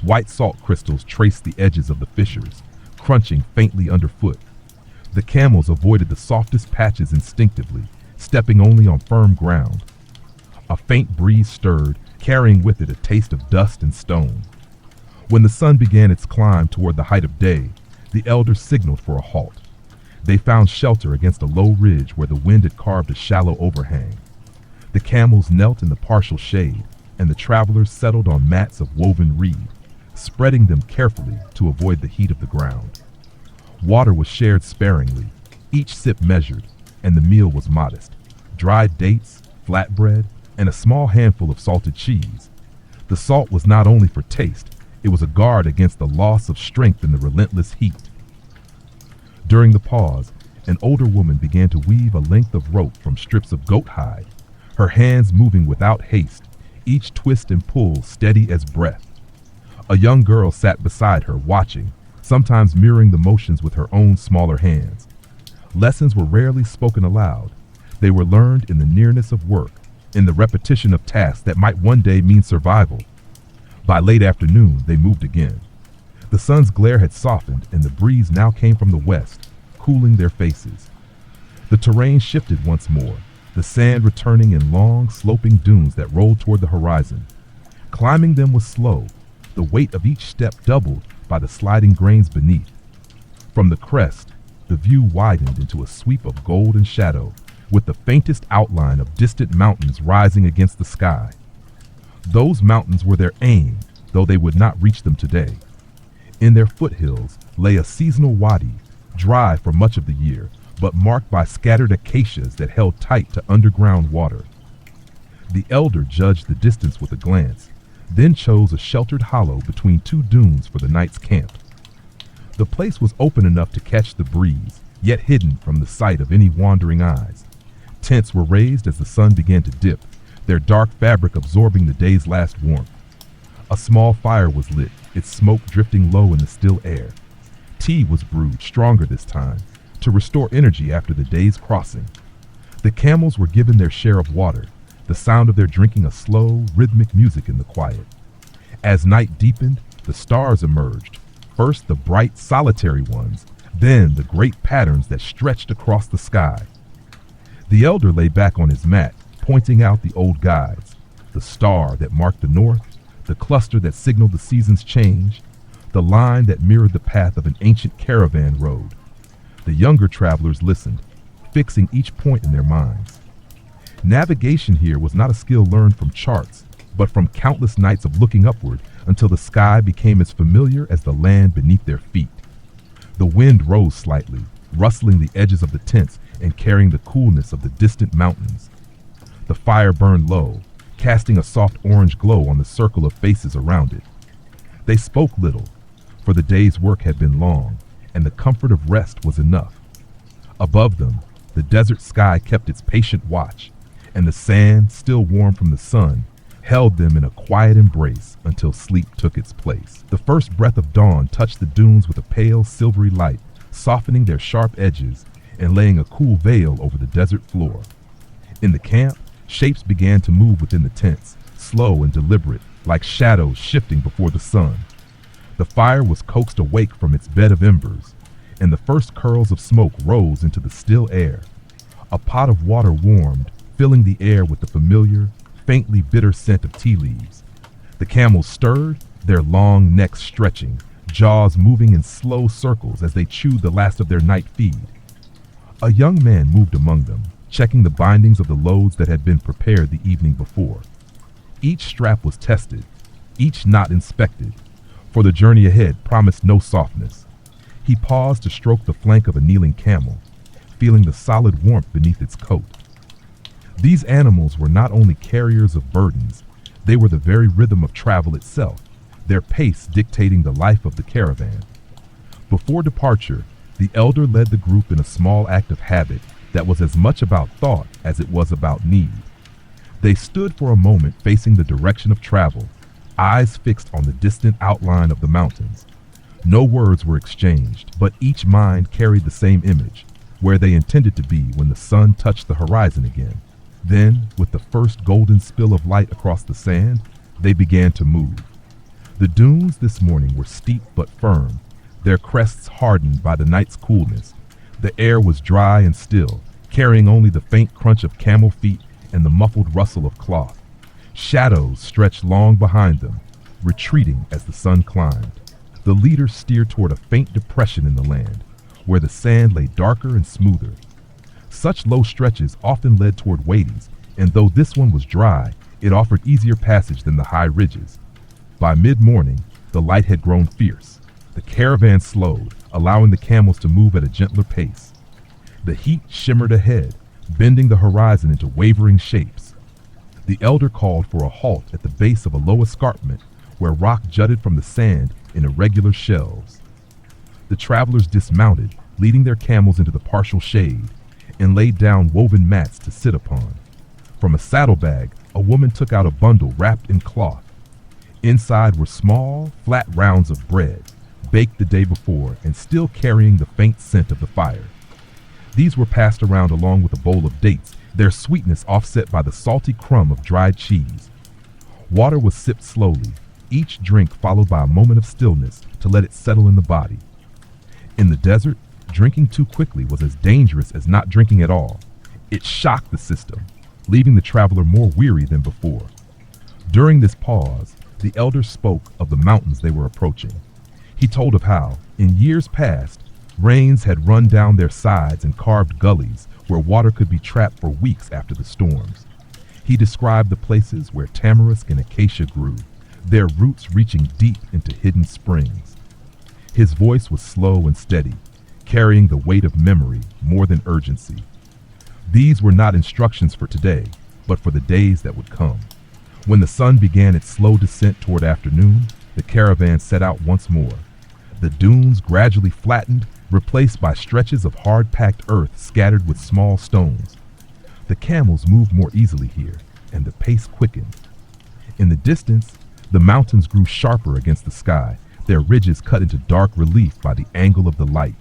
White salt crystals traced the edges of the fissures, crunching faintly underfoot. The camels avoided the softest patches instinctively, stepping only on firm ground. A faint breeze stirred, carrying with it a taste of dust and stone. When the sun began its climb toward the height of day, the elders signaled for a halt. They found shelter against a low ridge where the wind had carved a shallow overhang. The camels knelt in the partial shade, and the travelers settled on mats of woven reed, spreading them carefully to avoid the heat of the ground. Water was shared sparingly, each sip measured, and the meal was modest. Dried dates, flatbread, and a small handful of salted cheese. The salt was not only for taste, it was a guard against the loss of strength in the relentless heat. During the pause, an older woman began to weave a length of rope from strips of goat hide, her hands moving without haste, each twist and pull steady as breath. A young girl sat beside her, watching, sometimes mirroring the motions with her own smaller hands. Lessons were rarely spoken aloud. They were learned in the nearness of work, in the repetition of tasks that might one day mean survival. By late afternoon, they moved again. The sun's glare had softened, and the breeze now came from the west, cooling their faces. The terrain shifted once more, the sand returning in long, sloping dunes that rolled toward the horizon. Climbing them was slow, the weight of each step doubled by the sliding grains beneath. From the crest, the view widened into a sweep of gold and shadow, with the faintest outline of distant mountains rising against the sky. Those mountains were their aim, though they would not reach them today. In their foothills lay a seasonal wadi, dry for much of the year, but marked by scattered acacias that held tight to underground water. The elder judged the distance with a glance, then chose a sheltered hollow between two dunes for the night's camp. The place was open enough to catch the breeze, yet hidden from the sight of any wandering eyes. Tents were raised as the sun began to dip, their dark fabric absorbing the day's last warmth. A small fire was lit, its smoke drifting low in the still air. Tea was brewed, stronger this time, to restore energy after the day's crossing. The camels were given their share of water, the sound of their drinking a slow, rhythmic music in the quiet. As night deepened, the stars emerged, first the bright, solitary ones, then the great patterns that stretched across the sky. The elder lay back on his mat, pointing out the old guides, the star that marked the north, the cluster that signaled the season's change, the line that mirrored the path of an ancient caravan road. The younger travelers listened, fixing each point in their minds. Navigation here was not a skill learned from charts, but from countless nights of looking upward until the sky became as familiar as the land beneath their feet. The wind rose slightly, rustling the edges of the tents and carrying the coolness of the distant mountains. The fire burned low, casting a soft orange glow on the circle of faces around it. They spoke little, for the day's work had been long, and the comfort of rest was enough. Above them, the desert sky kept its patient watch, and the sand, still warm from the sun, held them in a quiet embrace until sleep took its place. The first breath of dawn touched the dunes with a pale, silvery light, softening their sharp edges and laying a cool veil over the desert floor. In the camp, shapes began to move within the tents, slow and deliberate, like shadows shifting before the sun. The fire was coaxed awake from its bed of embers, and the first curls of smoke rose into the still air. A pot of water warmed, filling the air with the familiar, faintly bitter scent of tea leaves. The camels stirred, their long necks stretching, jaws moving in slow circles as they chewed the last of their night feed. A young man moved among them, checking the bindings of the loads that had been prepared the evening before. Each strap was tested, each knot inspected, for the journey ahead promised no softness. He paused to stroke the flank of a kneeling camel, feeling the solid warmth beneath its coat. These animals were not only carriers of burdens, they were the very rhythm of travel itself, their pace dictating the life of the caravan. Before departure, the elder led the group in a small act of habit that was as much about thought as it was about need. They stood for a moment facing the direction of travel, eyes fixed on the distant outline of the mountains. No words were exchanged, but each mind carried the same image, where they intended to be when the sun touched the horizon again. Then, with the first golden spill of light across the sand, they began to move. The dunes this morning were steep but firm, their crests hardened by the night's coolness. The air was dry and still, carrying only the faint crunch of camel feet and the muffled rustle of cloth. Shadows stretched long behind them, retreating as the sun climbed. The leader steered toward a faint depression in the land, where the sand lay darker and smoother. Such low stretches often led toward wadings, and though this one was dry, it offered easier passage than the high ridges. By mid-morning, the light had grown fierce. The caravan slowed, allowing the camels to move at a gentler pace. The heat shimmered ahead, bending the horizon into wavering shapes. The elder called for a halt at the base of a low escarpment where rock jutted from the sand in irregular shelves. The travelers dismounted, leading their camels into the partial shade, and laid down woven mats to sit upon. From a saddlebag, a woman took out a bundle wrapped in cloth. Inside were small, flat rounds of bread, baked the day before and still carrying the faint scent of the fire. These were passed around along with a bowl of dates, their sweetness offset by the salty crumb of dried cheese. Water was sipped slowly, each drink followed by a moment of stillness to let it settle in the body. In the desert, drinking too quickly was as dangerous as not drinking at all. It shocked the system, leaving the traveler more weary than before. During this pause, the elder spoke of the mountains they were approaching. He told of how, in years past, rains had run down their sides and carved gullies where water could be trapped for weeks after the storms. He described the places where tamarisk and acacia grew, their roots reaching deep into hidden springs. His voice was slow and steady, carrying the weight of memory more than urgency. These were not instructions for today, but for the days that would come. When the sun began its slow descent toward afternoon, the caravan set out once more. The dunes gradually flattened, replaced by stretches of hard-packed earth scattered with small stones. The camels moved more easily here, and the pace quickened. In the distance, the mountains grew sharper against the sky, their ridges cut into dark relief by the angle of the light.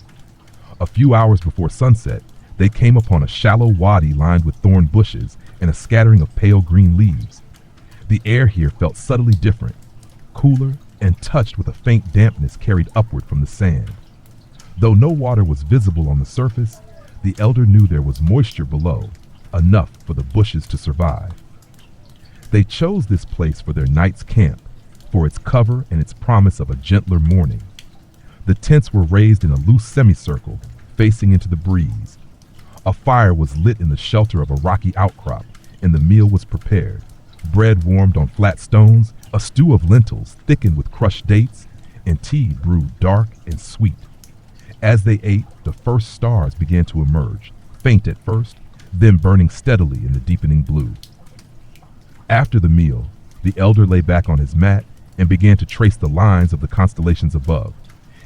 A few hours before sunset, they came upon a shallow wadi lined with thorn bushes and a scattering of pale green leaves. The air here felt subtly different, cooler and touched with a faint dampness carried upward from the sand. Though no water was visible on the surface, the elder knew there was moisture below, enough for the bushes to survive. They chose this place for their night's camp, for its cover and its promise of a gentler morning. The tents were raised in a loose semicircle, facing into the breeze. A fire was lit in the shelter of a rocky outcrop, and the meal was prepared. Bread warmed on flat stones, a stew of lentils thickened with crushed dates, and tea brewed dark and sweet. As they ate, the first stars began to emerge, faint at first, then burning steadily in the deepening blue. After the meal, the elder lay back on his mat and began to trace the lines of the constellations above.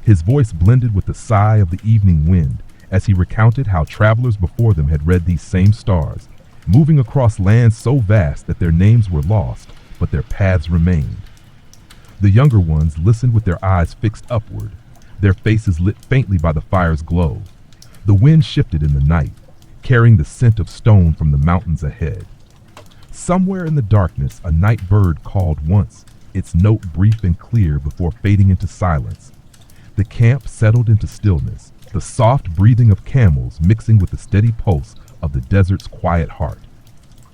His voice blended with the sigh of the evening wind as he recounted how travelers before them had read these same stars, moving across lands so vast that their names were lost, but their paths remained. The younger ones listened with their eyes fixed upward, their faces lit faintly by the fire's glow. The wind shifted in the night, carrying the scent of stone from the mountains ahead. Somewhere in the darkness, a night bird called once, its note brief and clear before fading into silence. The camp settled into stillness, the soft breathing of camels mixing with the steady pulse of the desert's quiet heart.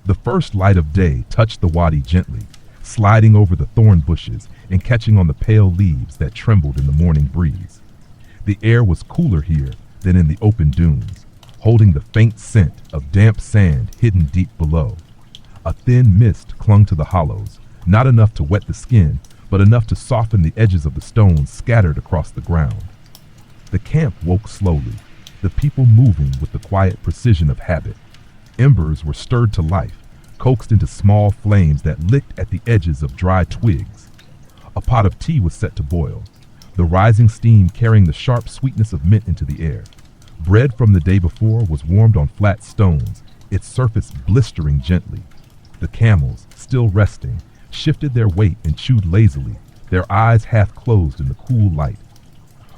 The first light of day touched the wadi gently, sliding over the thorn bushes and catching on the pale leaves that trembled in the morning breeze. The air was cooler here than in the open dunes. holding the faint scent of damp sand hidden deep below. A thin mist clung to the hollows, not enough to wet the skin, but enough to soften the edges of the stones scattered across the ground. The camp woke slowly, the people moving with the quiet precision of habit. Embers were stirred to life, coaxed into small flames that licked at the edges of dry twigs. A pot of tea was set to boil, the rising steam carrying the sharp sweetness of mint into the air. Bread from the day before was warmed on flat stones, its surface blistering gently. The camels, still resting, shifted their weight and chewed lazily, their eyes half closed in the cool light.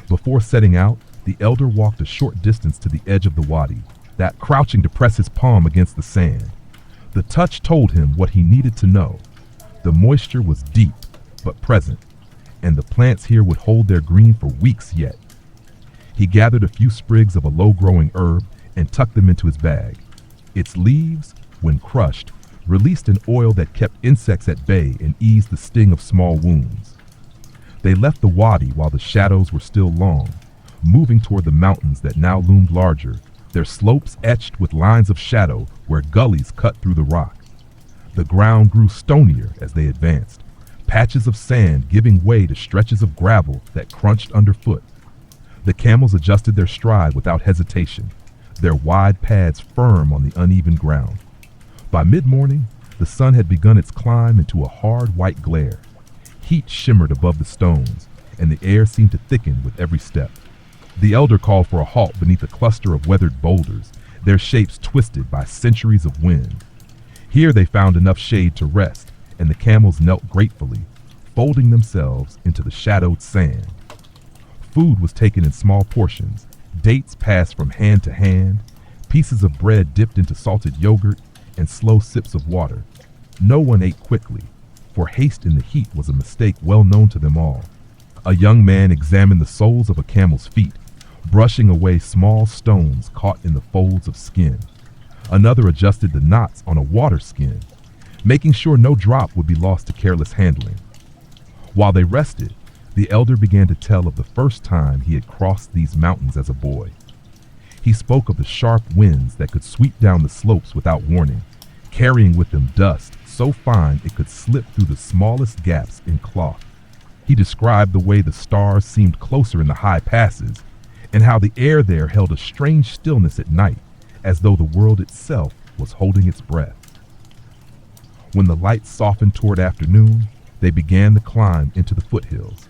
Before setting out, the elder walked a short distance to the edge of the wadi, that crouching to press his palm against the sand. The touch told him what he needed to know. The moisture was deep, but present, and the plants here would hold their green for weeks yet. He gathered a few sprigs of a low-growing herb and tucked them into his bag. Its leaves, when crushed, released an oil that kept insects at bay and eased the sting of small wounds. They left the wadi while the shadows were still long, moving toward the mountains that now loomed larger, their slopes etched with lines of shadow where gullies cut through the rock. The ground grew stonier as they advanced, patches of sand giving way to stretches of gravel that crunched underfoot. The camels adjusted their stride without hesitation, their wide pads firm on the uneven ground. By mid-morning, the sun had begun its climb into a hard white glare. Heat shimmered above the stones, and the air seemed to thicken with every step. The elder called for a halt beneath a cluster of weathered boulders, their shapes twisted by centuries of wind. Here they found enough shade to rest, and the camels knelt gratefully, folding themselves into the shadowed sand. Food was taken in small portions, dates passed from hand to hand, pieces of bread dipped into salted yogurt, and slow sips of water. No one ate quickly, for haste in the heat was a mistake well known to them all. A young man examined the soles of a camel's feet, brushing away small stones caught in the folds of skin. Another adjusted the knots on a water skin, making sure no drop would be lost to careless handling. While they rested, the elder began to tell of the first time he had crossed these mountains as a boy. He spoke of the sharp winds that could sweep down the slopes without warning, carrying with them dust so fine it could slip through the smallest gaps in cloth. He described the way the stars seemed closer in the high passes, and how the air there held a strange stillness at night, as though the world itself was holding its breath. When the light softened toward afternoon, they began the climb into the foothills.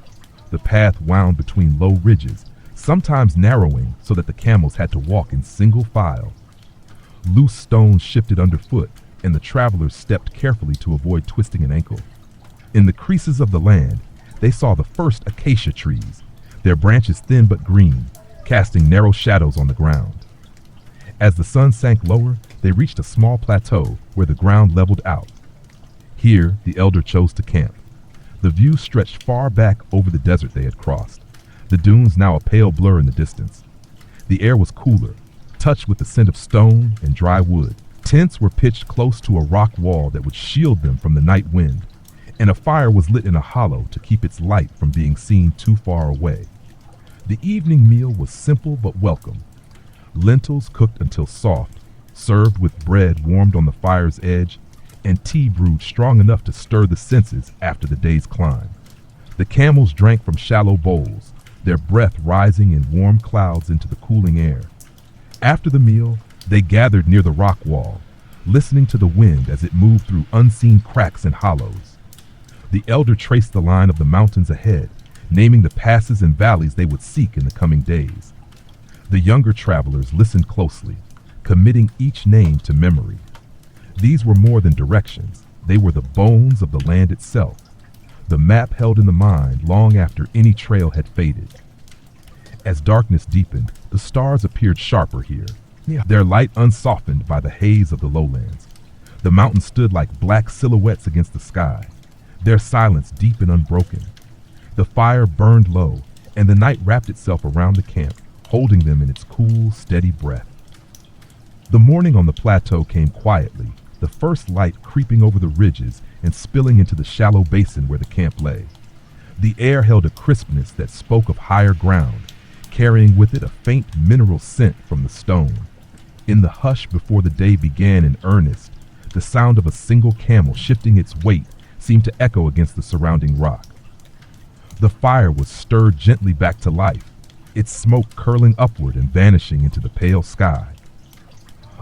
The path wound between low ridges, sometimes narrowing so that the camels had to walk in single file. Loose stones shifted underfoot, and the travelers stepped carefully to avoid twisting an ankle. In the creases of the land, they saw the first acacia trees, their branches thin but green, casting narrow shadows on the ground. As the sun sank lower, they reached a small plateau where the ground leveled out. Here, the elder chose to camp. The view stretched far back over the desert they had crossed, the dunes now a pale blur in the distance. The air was cooler, touched with the scent of stone and dry wood. Tents were pitched close to a rock wall that would shield them from the night wind, and a fire was lit in a hollow to keep its light from being seen too far away. The evening meal was simple but welcome. Lentils cooked until soft, served with bread warmed on the fire's edge, and tea brewed strong enough to stir the senses after the day's climb. The camels drank from shallow bowls, their breath rising in warm clouds into the cooling air. After the meal, they gathered near the rock wall, listening to the wind as it moved through unseen cracks and hollows. The elder traced the line of the mountains ahead, naming the passes and valleys they would seek in the coming days. The younger travelers listened closely, committing each name to memory. These were more than directions. They were the bones of the land itself, the map held in the mind long after any trail had faded. As darkness deepened, the stars appeared sharper here, their light unsoftened by the haze of the lowlands. The mountains stood like black silhouettes against the sky, their silence deep and unbroken. The fire burned low, and the night wrapped itself around the camp, holding them in its cool, steady breath. The morning on the plateau came quietly, the first light creeping over the ridges and spilling into the shallow basin where the camp lay. The air held a crispness that spoke of higher ground, carrying with it a faint mineral scent from the stone. In the hush before the day began in earnest, the sound of a single camel shifting its weight seemed to echo against the surrounding rock. The fire was stirred gently back to life, its smoke curling upward and vanishing into the pale sky.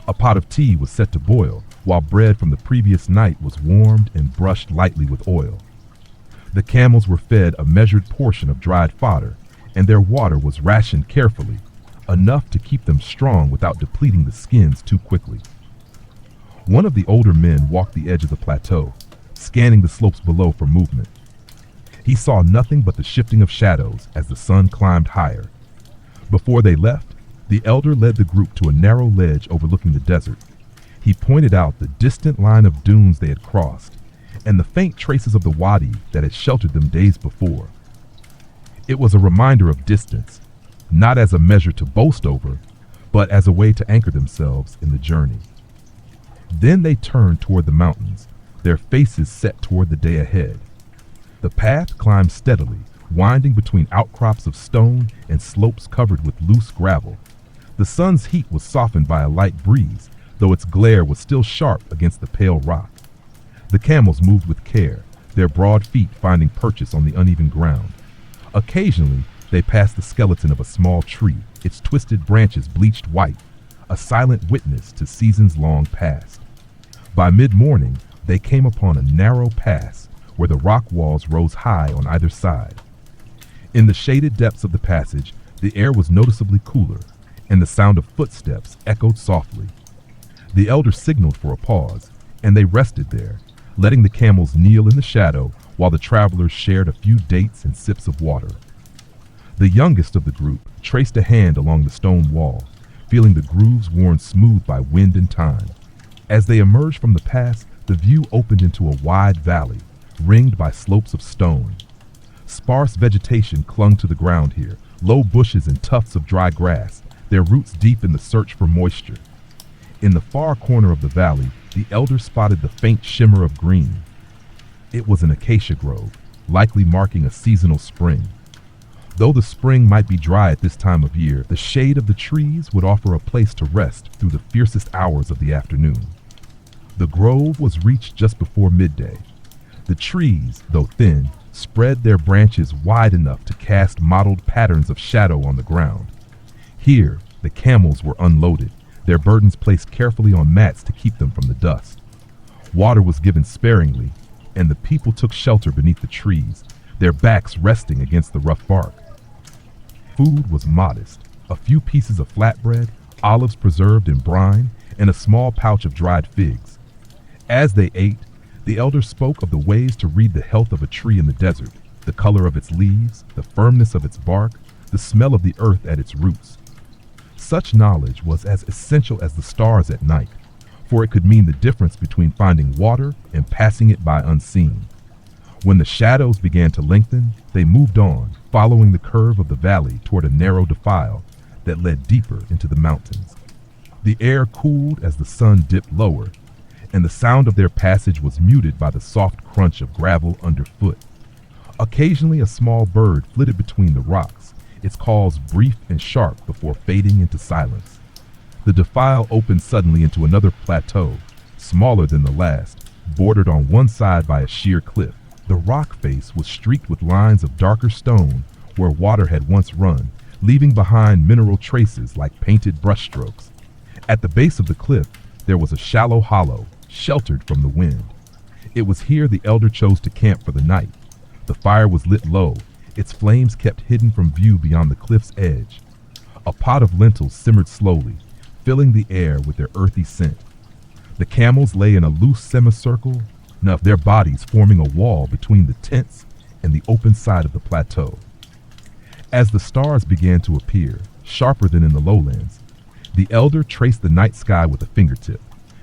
A pot of tea was set to boil, while bread from the previous night was warmed and brushed lightly with oil. The camels were fed a measured portion of dried fodder, and their water was rationed carefully, enough to keep them strong without depleting the skins too quickly. One of the older men walked the edge of the plateau, scanning the slopes below for movement. He saw nothing but the shifting of shadows as the sun climbed higher. Before they left, the elder led the group to a narrow ledge overlooking the desert. He pointed out the distant line of dunes they had crossed, and the faint traces of the wadi that had sheltered them days before. It was a reminder of distance, not as a measure to boast over, but as a way to anchor themselves in the journey. Then they turned toward the mountains, their faces set toward the day ahead. The path climbed steadily, winding between outcrops of stone and slopes covered with loose gravel. The sun's heat was softened by a light breeze, though its glare was still sharp against the pale rock. The camels moved with care, their broad feet finding purchase on the uneven ground. Occasionally, they passed the skeleton of a small tree, its twisted branches bleached white, a silent witness to seasons long past. By mid-morning, they came upon a narrow pass where the rock walls rose high on either side. In the shaded depths of the passage, the air was noticeably cooler, and the sound of footsteps echoed softly. The elder signaled for a pause, and they rested there, letting the camels kneel in the shadow while the travelers shared a few dates and sips of water. The youngest of the group traced a hand along the stone wall, feeling the grooves worn smooth by wind and time. As they emerged from the pass, the view opened into a wide valley, ringed by slopes of stone. Sparse vegetation clung to the ground here, low bushes and tufts of dry grass, their roots deep in the search for moisture. In the far corner of the valley, the elder spotted the faint shimmer of green. It was an acacia grove, likely marking a seasonal spring. Though the spring might be dry at this time of year, the shade of the trees would offer a place to rest through the fiercest hours of the afternoon. The grove was reached just before midday. The trees, though thin, spread their branches wide enough to cast mottled patterns of shadow on the ground. Here, the camels were unloaded, their burdens placed carefully on mats to keep them from the dust. Water was given sparingly, and the people took shelter beneath the trees, their backs resting against the rough bark. Food was modest, a few pieces of flatbread, olives preserved in brine, and a small pouch of dried figs. As they ate, the elder spoke of the ways to read the health of a tree in the desert, the color of its leaves, the firmness of its bark, the smell of the earth at its roots. Such knowledge was as essential as the stars at night, for it could mean the difference between finding water and passing it by unseen. When the shadows began to lengthen, they moved on, following the curve of the valley toward a narrow defile that led deeper into the mountains. The air cooled as the sun dipped lower, and the sound of their passage was muted by the soft crunch of gravel underfoot. Occasionally, a small bird flitted between the rocks, its calls brief and sharp before fading into silence. The defile opened suddenly into another plateau, smaller than the last, bordered on one side by a sheer cliff. The rock face was streaked with lines of darker stone where water had once run, leaving behind mineral traces like painted brushstrokes. At the base of the cliff, there was a shallow hollow, sheltered from the wind. It was here the elder chose to camp for the night. The fire was lit low, its flames kept hidden from view beyond the cliff's edge. A pot of lentils simmered slowly, filling the air with their earthy scent. The camels lay in a loose semicircle, their bodies forming a wall between the tents and the open side of the plateau. As the stars began to appear, sharper than in the lowlands, the elder traced the night sky with a fingertip,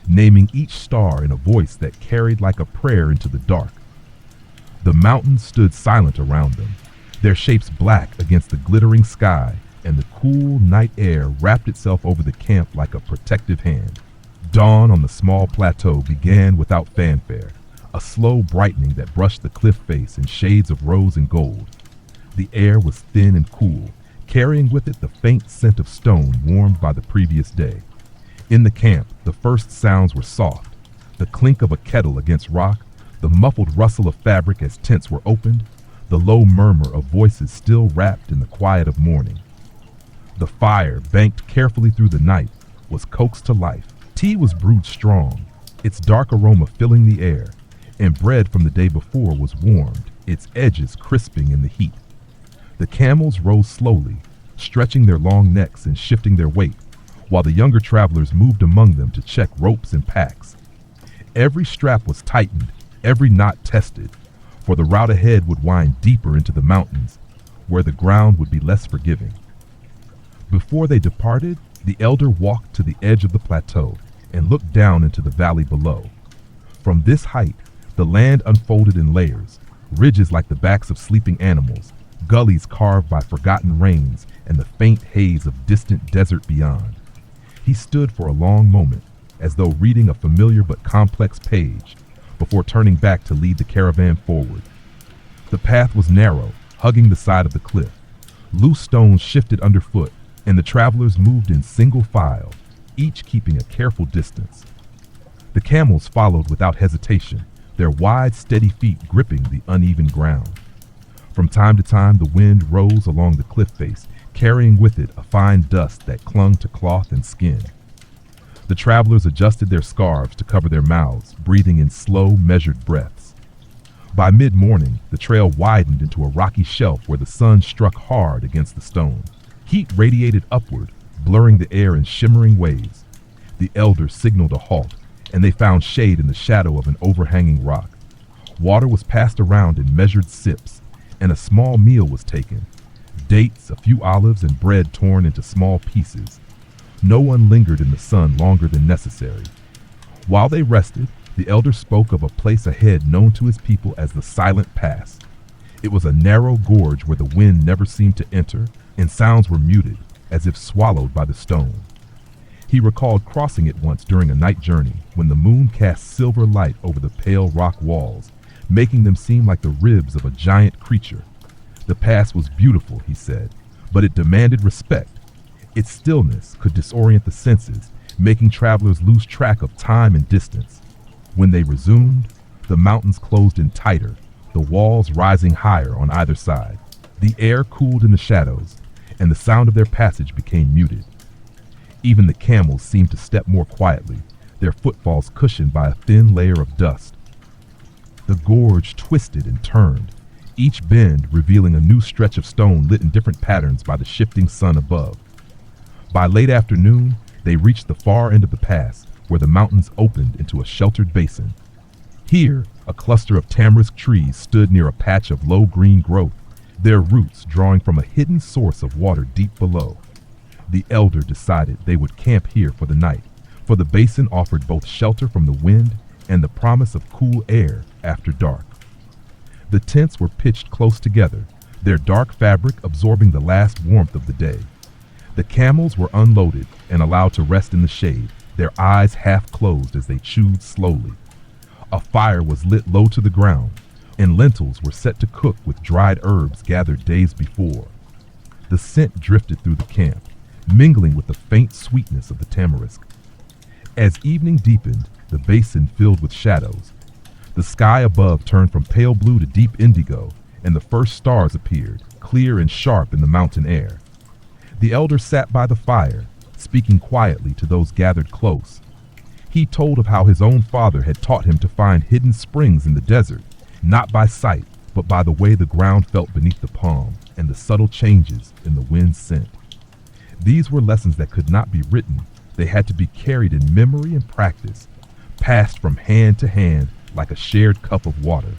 naming each star in a voice that carried like a prayer into the dark. The mountains stood silent around them, their shapes black against the glittering sky, and the cool night air wrapped itself over the camp like a protective hand. Dawn on the small plateau began without fanfare, a slow brightening that brushed the cliff face in shades of rose and gold. The air was thin and cool, carrying with it the faint scent of stone warmed by the previous day. In the camp, the first sounds were soft: the clink of a kettle against rock, the muffled rustle of fabric as tents were opened, the low murmur of voices still wrapped in the quiet of morning. The fire, banked carefully through the night, was coaxed to life. Tea was brewed strong, its dark aroma filling the air, and bread from the day before was warmed, its edges crisping in the heat. The camels rose slowly, stretching their long necks and shifting their weight, while the younger travelers moved among them to check ropes and packs. Every strap was tightened, every knot tested, for the route ahead would wind deeper into the mountains, where the ground would be less forgiving. Before they departed, the elder walked to the edge of the plateau and looked down into the valley below. From this height, the land unfolded in layers, ridges like the backs of sleeping animals, gullies carved by forgotten rains, and the faint haze of distant desert beyond. He stood for a long moment, as though reading a familiar but complex page, before turning back to lead the caravan forward. The path was narrow, hugging the side of the cliff. Loose stones shifted underfoot, and the travelers moved in single file, each keeping a careful distance. The camels followed without hesitation, their wide, steady feet gripping the uneven ground. From time to time, the wind rose along the cliff face, carrying with it a fine dust that clung to cloth and skin. The travelers adjusted their scarves to cover their mouths, breathing in slow, measured breaths. By mid-morning, the trail widened into a rocky shelf where the sun struck hard against the stone. Heat radiated upward, blurring the air in shimmering waves. The elder signaled a halt, and they found shade in the shadow of an overhanging rock. Water was passed around in measured sips, and a small meal was taken: dates, a few olives, and bread torn into small pieces. No one lingered in the sun longer than necessary. While they rested, the elder spoke of a place ahead known to his people as the Silent Pass. It was a narrow gorge where the wind never seemed to enter, and sounds were muted, as if swallowed by the stone. He recalled crossing it once during a night journey, when the moon cast silver light over the pale rock walls, making them seem like the ribs of a giant creature. The pass was beautiful, he said, but it demanded respect. Its stillness could disorient the senses, making travelers lose track of time and distance. When they resumed, the mountains closed in tighter, the walls rising higher on either side. The air cooled in the shadows, and the sound of their passage became muted. Even the camels seemed to step more quietly, their footfalls cushioned by a thin layer of dust. The gorge twisted and turned, each bend revealing a new stretch of stone lit in different patterns by the shifting sun above. By late afternoon, they reached the far end of the pass, where the mountains opened into a sheltered basin. Here, a cluster of tamarisk trees stood near a patch of low green growth, their roots drawing from a hidden source of water deep below. The elder decided they would camp here for the night, for the basin offered both shelter from the wind and the promise of cool air after dark. The tents were pitched close together, their dark fabric absorbing the last warmth of the day. The camels were unloaded and allowed to rest in the shade, their eyes half closed as they chewed slowly. A fire was lit low to the ground, and lentils were set to cook with dried herbs gathered days before. The scent drifted through the camp, mingling with the faint sweetness of the tamarisk. As evening deepened, the basin filled with shadows. The sky above turned from pale blue to deep indigo, and the first stars appeared, clear and sharp in the mountain air. The elder sat by the fire, speaking quietly to those gathered close. He told of how his own father had taught him to find hidden springs in the desert, not by sight, but by the way the ground felt beneath the palm and the subtle changes in the wind's scent. These were lessons that could not be written. They had to be carried in memory and practice, passed from hand to hand like a shared cup of water.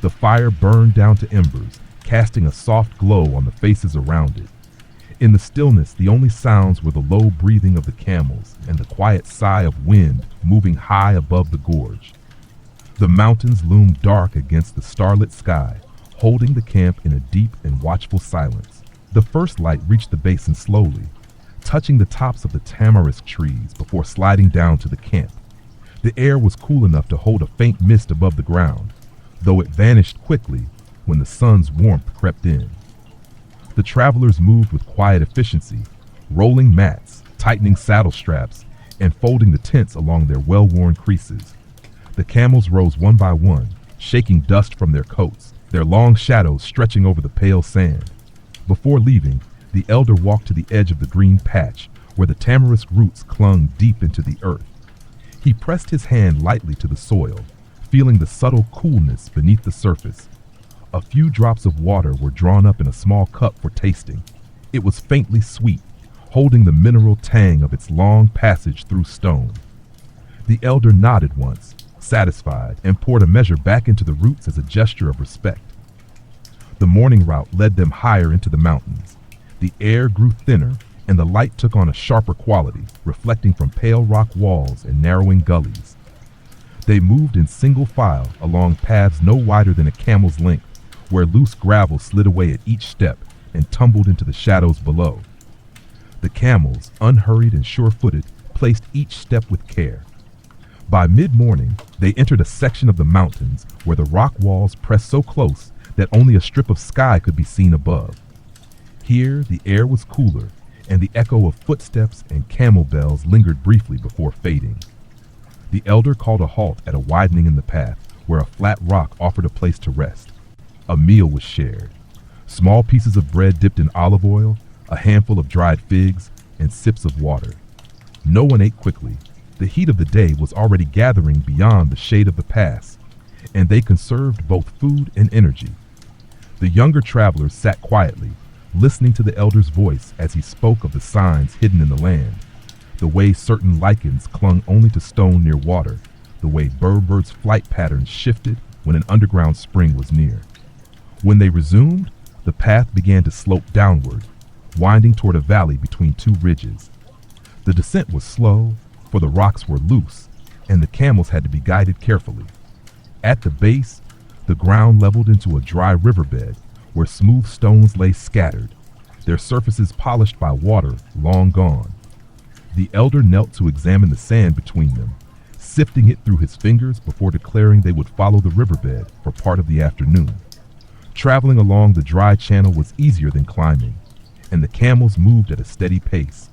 The fire burned down to embers, casting a soft glow on the faces around it. In the stillness, the only sounds were the low breathing of the camels and the quiet sigh of wind moving high above the gorge. The mountains loomed dark against the starlit sky, holding the camp in a deep and watchful silence. The first light reached the basin slowly, touching the tops of the tamarisk trees before sliding down to the camp. The air was cool enough to hold a faint mist above the ground, though it vanished quickly when the sun's warmth crept in. The travelers moved with quiet efficiency, rolling mats, tightening saddle straps, and folding the tents along their well-worn creases. The camels rose one by one, shaking dust from their coats, their long shadows stretching over the pale sand. Before leaving, the elder walked to the edge of the green patch where the tamarisk roots clung deep into the earth. He pressed his hand lightly to the soil, feeling the subtle coolness beneath the surface. A few drops of water were drawn up in a small cup for tasting. It was faintly sweet, holding the mineral tang of its long passage through stone. The elder nodded once, satisfied, and poured a measure back into the roots as a gesture of respect. The morning route led them higher into the mountains. The air grew thinner, and the light took on a sharper quality, reflecting from pale rock walls and narrowing gullies. They moved in single file along paths no wider than a camel's length, where loose gravel slid away at each step and tumbled into the shadows below. The camels, unhurried and sure-footed, placed each step with care. By mid-morning, they entered a section of the mountains where the rock walls pressed so close that only a strip of sky could be seen above. Here, the air was cooler, and the echo of footsteps and camel bells lingered briefly before fading. The elder called a halt at a widening in the path where a flat rock offered a place to rest. A meal was shared. Small pieces of bread dipped in olive oil, a handful of dried figs, and sips of water. No one ate quickly. The heat of the day was already gathering beyond the shade of the pass, and they conserved both food and energy. The younger travelers sat quietly, listening to the elder's voice as he spoke of the signs hidden in the land, the way certain lichens clung only to stone near water, the way birds' flight patterns shifted when an underground spring was near. When they resumed, the path began to slope downward, winding toward a valley between two ridges. The descent was slow, for the rocks were loose, and the camels had to be guided carefully. At the base, the ground leveled into a dry riverbed where smooth stones lay scattered, their surfaces polished by water long gone. The elder knelt to examine the sand between them, sifting it through his fingers before declaring they would follow the riverbed for part of the afternoon. Traveling along the dry channel was easier than climbing, and the camels moved at a steady pace.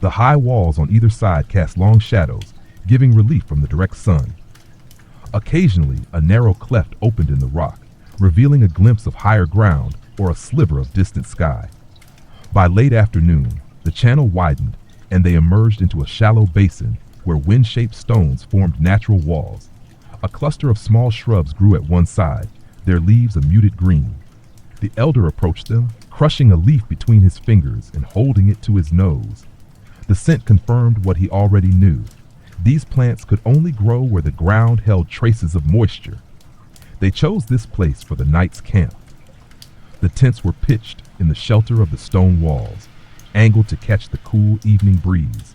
The high walls on either side cast long shadows, giving relief from the direct sun. Occasionally, a narrow cleft opened in the rock, revealing a glimpse of higher ground or a sliver of distant sky. By late afternoon, the channel widened, and they emerged into a shallow basin where wind-shaped stones formed natural walls. A cluster of small shrubs grew at one side, their leaves a muted green. The elder approached them, crushing a leaf between his fingers and holding it to his nose. The scent confirmed what he already knew. These plants could only grow where the ground held traces of moisture. They chose this place for the night's camp. The tents were pitched in the shelter of the stone walls, angled to catch the cool evening breeze.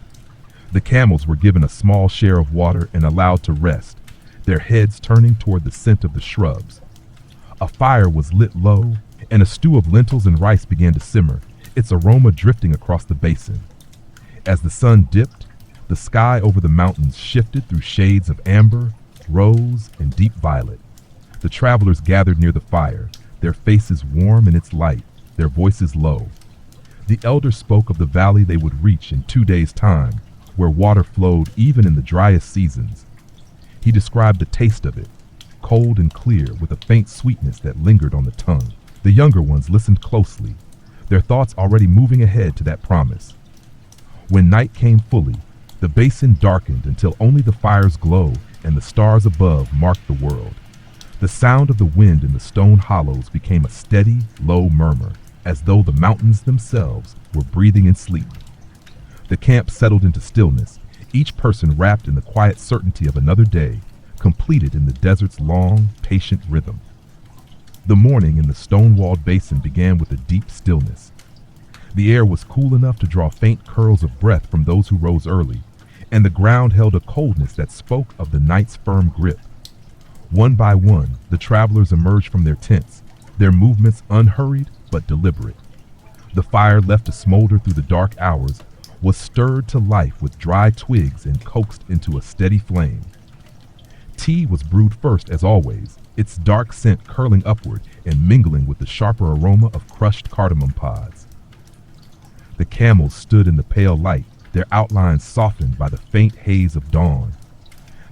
The camels were given a small share of water and allowed to rest, their heads turning toward the scent of the shrubs. A fire was lit low, and a stew of lentils and rice began to simmer, its aroma drifting across the basin. As the sun dipped, the sky over the mountains shifted through shades of amber, rose, and deep violet. The travelers gathered near the fire, their faces warm in its light, their voices low. The elder spoke of the valley they would reach in 2 days' time, where water flowed even in the driest seasons. He described the taste of it, cold and clear with a faint sweetness that lingered on the tongue. The younger ones listened closely, their thoughts already moving ahead to that promise. When night came fully, the basin darkened until only the fire's glow and the stars above marked the world. The sound of the wind in the stone hollows became a steady, low murmur, as though the mountains themselves were breathing in sleep. The camp settled into stillness, each person wrapped in the quiet certainty of another day, completed in the desert's long, patient rhythm. The morning in the stone-walled basin began with a deep stillness. The air was cool enough to draw faint curls of breath from those who rose early, and the ground held a coldness that spoke of the night's firm grip. One by one, the travelers emerged from their tents, their movements unhurried but deliberate. The fire left to smolder through the dark hours was stirred to life with dry twigs and coaxed into a steady flame. Tea was brewed first as always, its dark scent curling upward and mingling with the sharper aroma of crushed cardamom pods. The camels stood in the pale light, their outlines softened by the faint haze of dawn.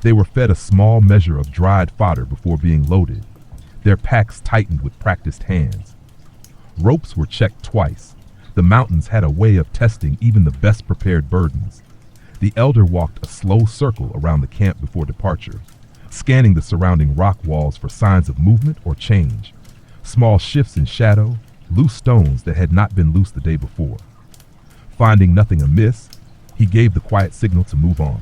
They were fed a small measure of dried fodder before being loaded, their packs tightened with practiced hands. Ropes were checked twice. The mountains had a way of testing even the best prepared burdens. The elder walked a slow circle around the camp before departure, scanning the surrounding rock walls for signs of movement or change. Small shifts in shadow, loose stones that had not been loose the day before. Finding nothing amiss, he gave the quiet signal to move on.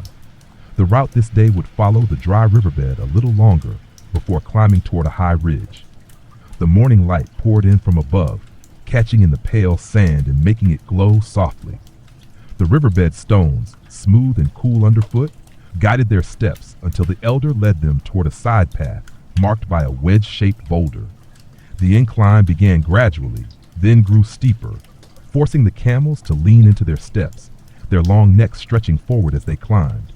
The route this day would follow the dry riverbed a little longer before climbing toward a high ridge. The morning light poured in from above, catching in the pale sand and making it glow softly. The riverbed stones, smooth and cool underfoot, guided their steps until the elder led them toward a side path marked by a wedge-shaped boulder. The incline began gradually, then grew steeper, forcing the camels to lean into their steps, their long necks stretching forward as they climbed.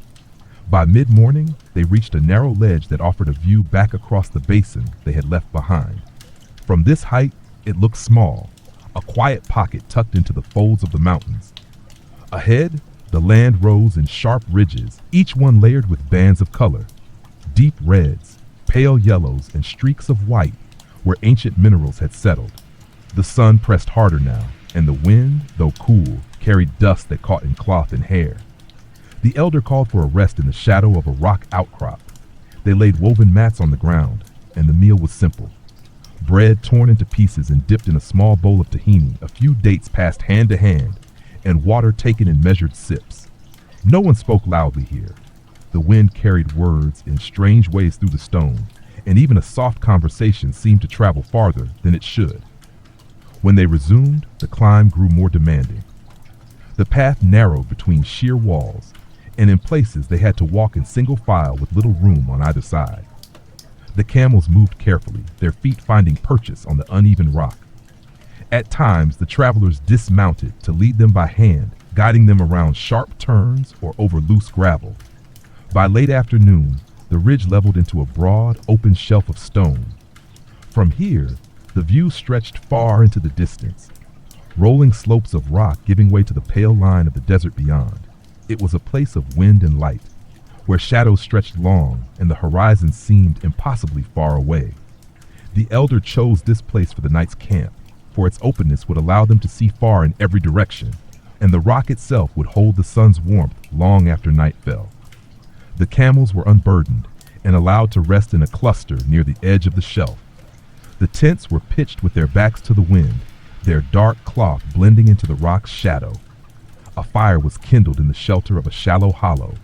By mid-morning, they reached a narrow ledge that offered a view back across the basin they had left behind. From this height, it looked small, a quiet pocket tucked into the folds of the mountains. Ahead, the land rose in sharp ridges, each one layered with bands of color, deep reds, pale yellows, and streaks of white where ancient minerals had settled. The sun pressed harder now, and the wind, though cool, carried dust that caught in cloth and hair. The elder called for a rest in the shadow of a rock outcrop. They laid woven mats on the ground, and the meal was simple. Bread torn into pieces and dipped in a small bowl of tahini, a few dates passed hand to hand, and water taken in measured sips. No one spoke loudly here. The wind carried words in strange ways through the stone, and even a soft conversation seemed to travel farther than it should. When they resumed, the climb grew more demanding. The path narrowed between sheer walls, and in places they had to walk in single file with little room on either side. The camels moved carefully, their feet finding purchase on the uneven rock. At times, the travelers dismounted to lead them by hand, guiding them around sharp turns or over loose gravel. By late afternoon, the ridge leveled into a broad, open shelf of stone. From here, the view stretched far into the distance, rolling slopes of rock giving way to the pale line of the desert beyond. It was a place of wind and light, where shadows stretched long and the horizon seemed impossibly far away. The elder chose this place for the night's camp, for its openness would allow them to see far in every direction, and the rock itself would hold the sun's warmth long after night fell. The camels were unburdened and allowed to rest in a cluster near the edge of the shelf. The tents were pitched with their backs to the wind, their dark cloth blending into the rock's shadow. A fire was kindled in the shelter of a shallow hollow,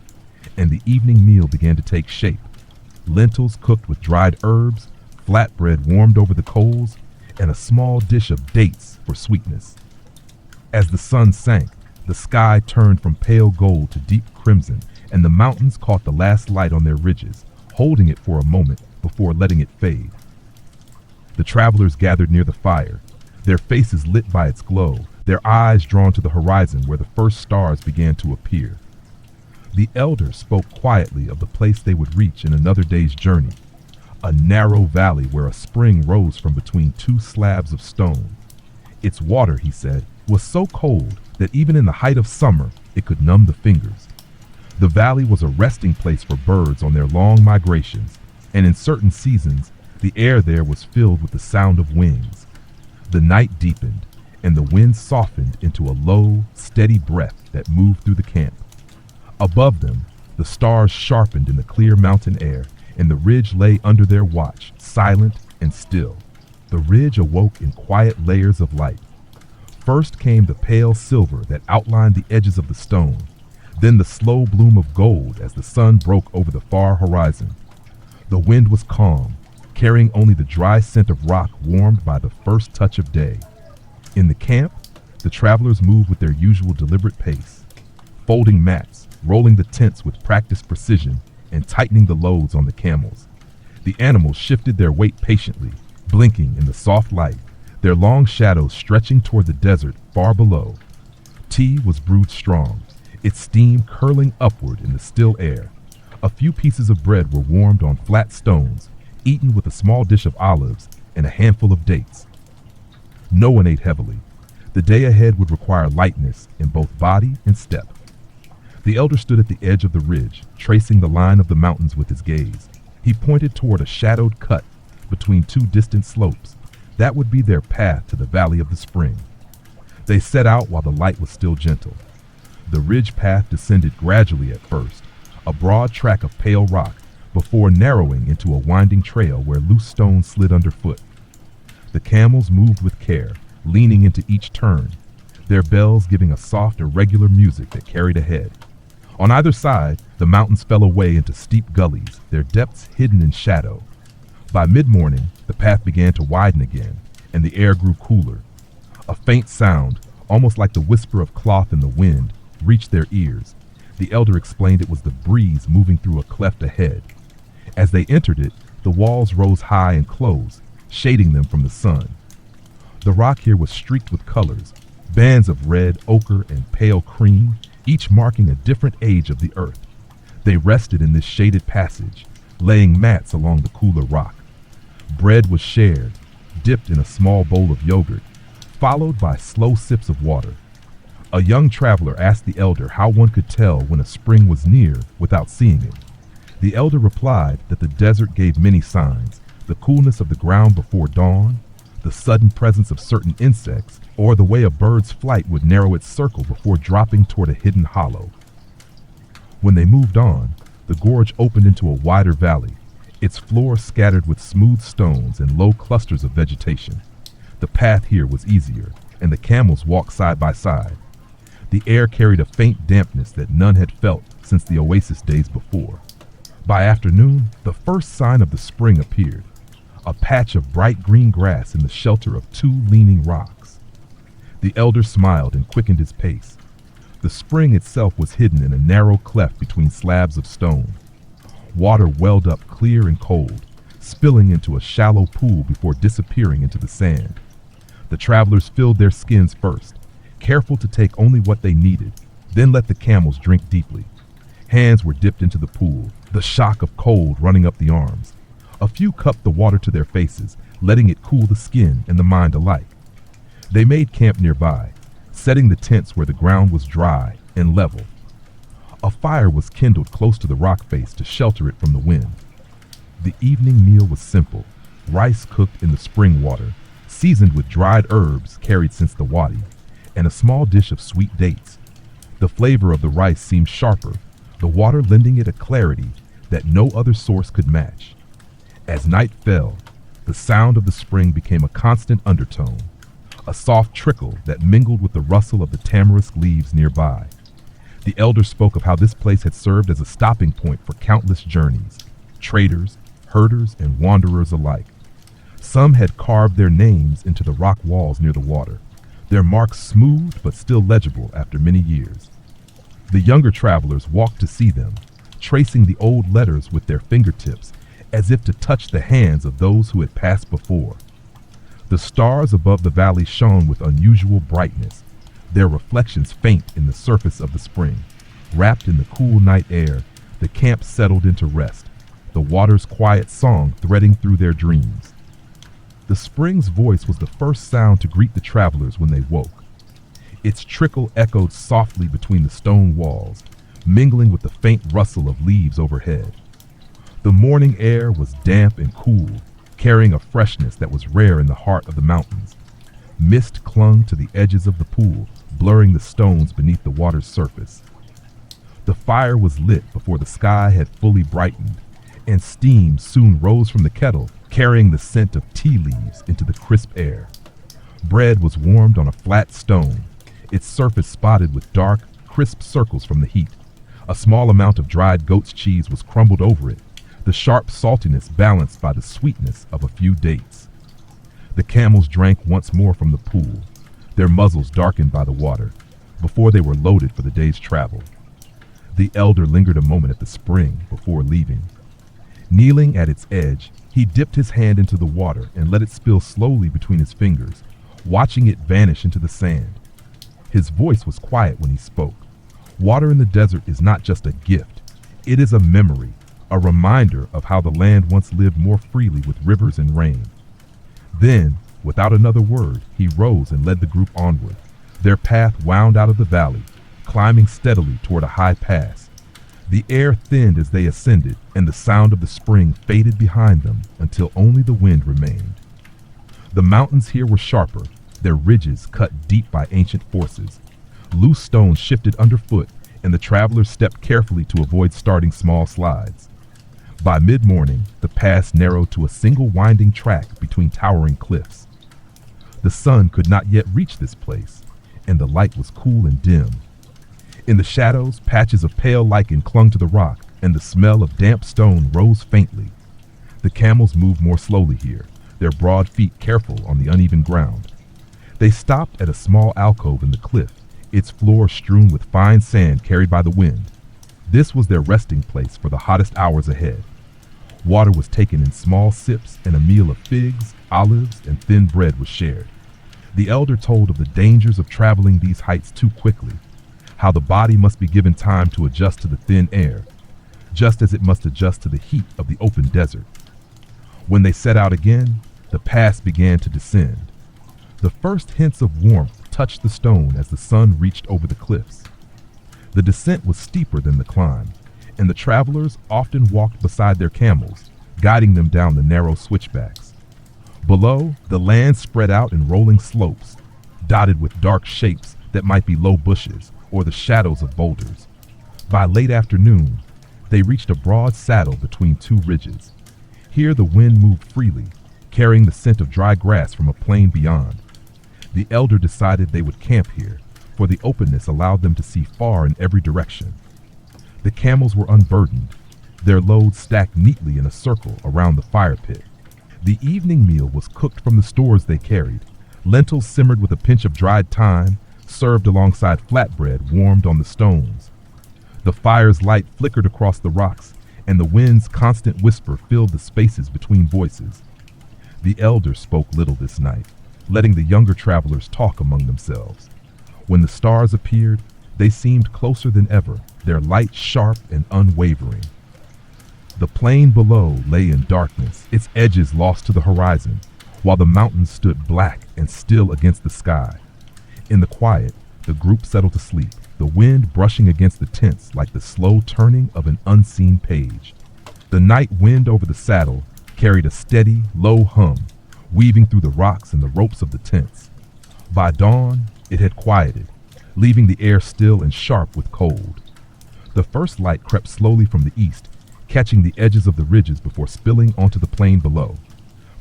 and the evening meal began to take shape. Lentils cooked with dried herbs, flatbread warmed over the coals, and a small dish of dates for sweetness. As the sun sank, the sky turned from pale gold to deep crimson, and the mountains caught the last light on their ridges, holding it for a moment before letting it fade. The travelers gathered near the fire, their faces lit by its glow, their eyes drawn to the horizon where the first stars began to appear. The elder spoke quietly of the place they would reach in another day's journey, a narrow valley where a spring rose from between two slabs of stone. Its water, he said, was so cold that even in the height of summer, it could numb the fingers. The valley was a resting place for birds on their long migrations, and in certain seasons, the air there was filled with the sound of wings. The night deepened, and the wind softened into a low, steady breath that moved through the camp. Above them, the stars sharpened in the clear mountain air, and the ridge lay under their watch, silent and still. The ridge awoke in quiet layers of light. First came the pale silver that outlined the edges of the stone, then the slow bloom of gold as the sun broke over the far horizon. The wind was calm, carrying only the dry scent of rock warmed by the first touch of day. In the camp, the travelers moved with their usual deliberate pace, folding mats, rolling the tents with practiced precision, and tightening the loads on the camels. The animals shifted their weight patiently, blinking in the soft light, their long shadows stretching toward the desert far below. Tea was brewed strong, its steam curling upward in the still air. A few pieces of bread were warmed on flat stones, eaten with a small dish of olives and a handful of dates. No one ate heavily. The day ahead would require lightness in both body and step. The elder stood at the edge of the ridge, tracing the line of the mountains with his gaze. He pointed toward a shadowed cut between two distant slopes. That would be their path to the Valley of the Spring. They set out while the light was still gentle. The ridge path descended gradually at first, a broad track of pale rock, before narrowing into a winding trail where loose stones slid underfoot. The camels moved with care, leaning into each turn, their bells giving a soft, irregular music that carried ahead. On either side, the mountains fell away into steep gullies, their depths hidden in shadow. By mid-morning, the path began to widen again, and the air grew cooler. A faint sound, almost like the whisper of cloth in the wind, reached their ears. The elder explained it was the breeze moving through a cleft ahead. As they entered it, the walls rose high and close, shading them from the sun. The rock here was streaked with colors, bands of red, ochre, and pale cream, each marking a different age of the earth. They rested in this shaded passage, laying mats along the cooler rock. Bread was shared, dipped in a small bowl of yogurt, followed by slow sips of water. A young traveler asked the elder how one could tell when a spring was near without seeing it. The elder replied that the desert gave many signs: the coolness of the ground before dawn, the sudden presence of certain insects, or the way a bird's flight would narrow its circle before dropping toward a hidden hollow. When they moved on, the gorge opened into a wider valley, its floor scattered with smooth stones and low clusters of vegetation. The path here was easier, and the camels walked side by side. The air carried a faint dampness that none had felt since the oasis days before. By afternoon, the first sign of the spring appeared, a patch of bright green grass in the shelter of two leaning rocks. The elder smiled and quickened his pace. The spring itself was hidden in a narrow cleft between slabs of stone. Water welled up clear and cold, spilling into a shallow pool before disappearing into the sand. The travelers filled their skins first, careful to take only what they needed, then let the camels drink deeply. Hands were dipped into the pool, the shock of cold running up the arms. A few cupped the water to their faces, letting it cool the skin and the mind alike. They made camp nearby, setting the tents where the ground was dry and level. A fire was kindled close to the rock face to shelter it from the wind. The evening meal was simple: rice cooked in the spring water, seasoned with dried herbs carried since the wadi, and a small dish of sweet dates. The flavor of the rice seemed sharper, the water lending it a clarity that no other source could match. As night fell, the sound of the spring became a constant undertone, a soft trickle that mingled with the rustle of the tamarisk leaves nearby. The elder spoke of how this place had served as a stopping point for countless journeys, traders, herders, and wanderers alike. Some had carved their names into the rock walls near the water, their marks smooth but still legible after many years. The younger travelers walked to see them, tracing the old letters with their fingertips as if to touch the hands of those who had passed before. The stars above the valley shone with unusual brightness, their reflections faint in the surface of the spring. Wrapped in the cool night air, the camp settled into rest, the water's quiet song threading through their dreams. The spring's voice was the first sound to greet the travelers when they woke. Its trickle echoed softly between the stone walls, mingling with the faint rustle of leaves overhead. The morning air was damp and cool, carrying a freshness that was rare in the heart of the mountains. Mist clung to the edges of the pool, blurring the stones beneath the water's surface. The fire was lit before the sky had fully brightened, and steam soon rose from the kettle, carrying the scent of tea leaves into the crisp air. Bread was warmed on a flat stone, its surface spotted with dark, crisp circles from the heat. A small amount of dried goat's cheese was crumbled over it, the sharp saltiness balanced by the sweetness of a few dates. The camels drank once more from the pool, their muzzles darkened by the water, before they were loaded for the day's travel. The elder lingered a moment at the spring before leaving. Kneeling at its edge, he dipped his hand into the water and let it spill slowly between his fingers, watching it vanish into the sand. His voice was quiet when he spoke. Water in the desert is not just a gift, it is a memory, a reminder of how the land once lived more freely with rivers and rain. Then, without another word, he rose and led the group onward. Their path wound out of the valley, climbing steadily toward a high pass. The air thinned as they ascended, and the sound of the spring faded behind them until only the wind remained. The mountains here were sharper, their ridges cut deep by ancient forces. Loose stones shifted underfoot, and the travelers stepped carefully to avoid starting small slides. By mid-morning, the pass narrowed to a single winding track between towering cliffs. The sun could not yet reach this place, and the light was cool and dim. In the shadows, patches of pale lichen clung to the rock, and the smell of damp stone rose faintly. The camels moved more slowly here, their broad feet careful on the uneven ground. They stopped at a small alcove in the cliff, its floor strewn with fine sand carried by the wind. This was their resting place for the hottest hours ahead. Water was taken in small sips, and a meal of figs, olives, and thin bread was shared. The elder told of the dangers of traveling these heights too quickly, how the body must be given time to adjust to the thin air, just as it must adjust to the heat of the open desert. When they set out again, the pass began to descend. The first hints of warmth touched the stone as the sun reached over the cliffs. The descent was steeper than the climb, and the travelers often walked beside their camels, guiding them down the narrow switchbacks. Below, the land spread out in rolling slopes, dotted with dark shapes that might be low bushes or the shadows of boulders. By late afternoon, they reached a broad saddle between two ridges. Here the wind moved freely, carrying the scent of dry grass from a plain beyond. The elder decided they would camp here, for the openness allowed them to see far in every direction. The camels were unburdened, their loads stacked neatly in a circle around the fire pit. The evening meal was cooked from the stores they carried, lentils simmered with a pinch of dried thyme, served alongside flatbread warmed on the stones. The fire's light flickered across the rocks, and the wind's constant whisper filled the spaces between voices. The elder spoke little this night, letting the younger travelers talk among themselves. When the stars appeared, they seemed closer than ever, their light sharp and unwavering. The plain below lay in darkness, its edges lost to the horizon, while the mountains stood black and still against the sky. In the quiet, the group settled to sleep, the wind brushing against the tents like the slow turning of an unseen page. The night wind over the saddle carried a steady, low hum, weaving through the rocks and the ropes of the tents. By dawn, it had quieted, leaving the air still and sharp with cold. The first light crept slowly from the east, catching the edges of the ridges before spilling onto the plain below.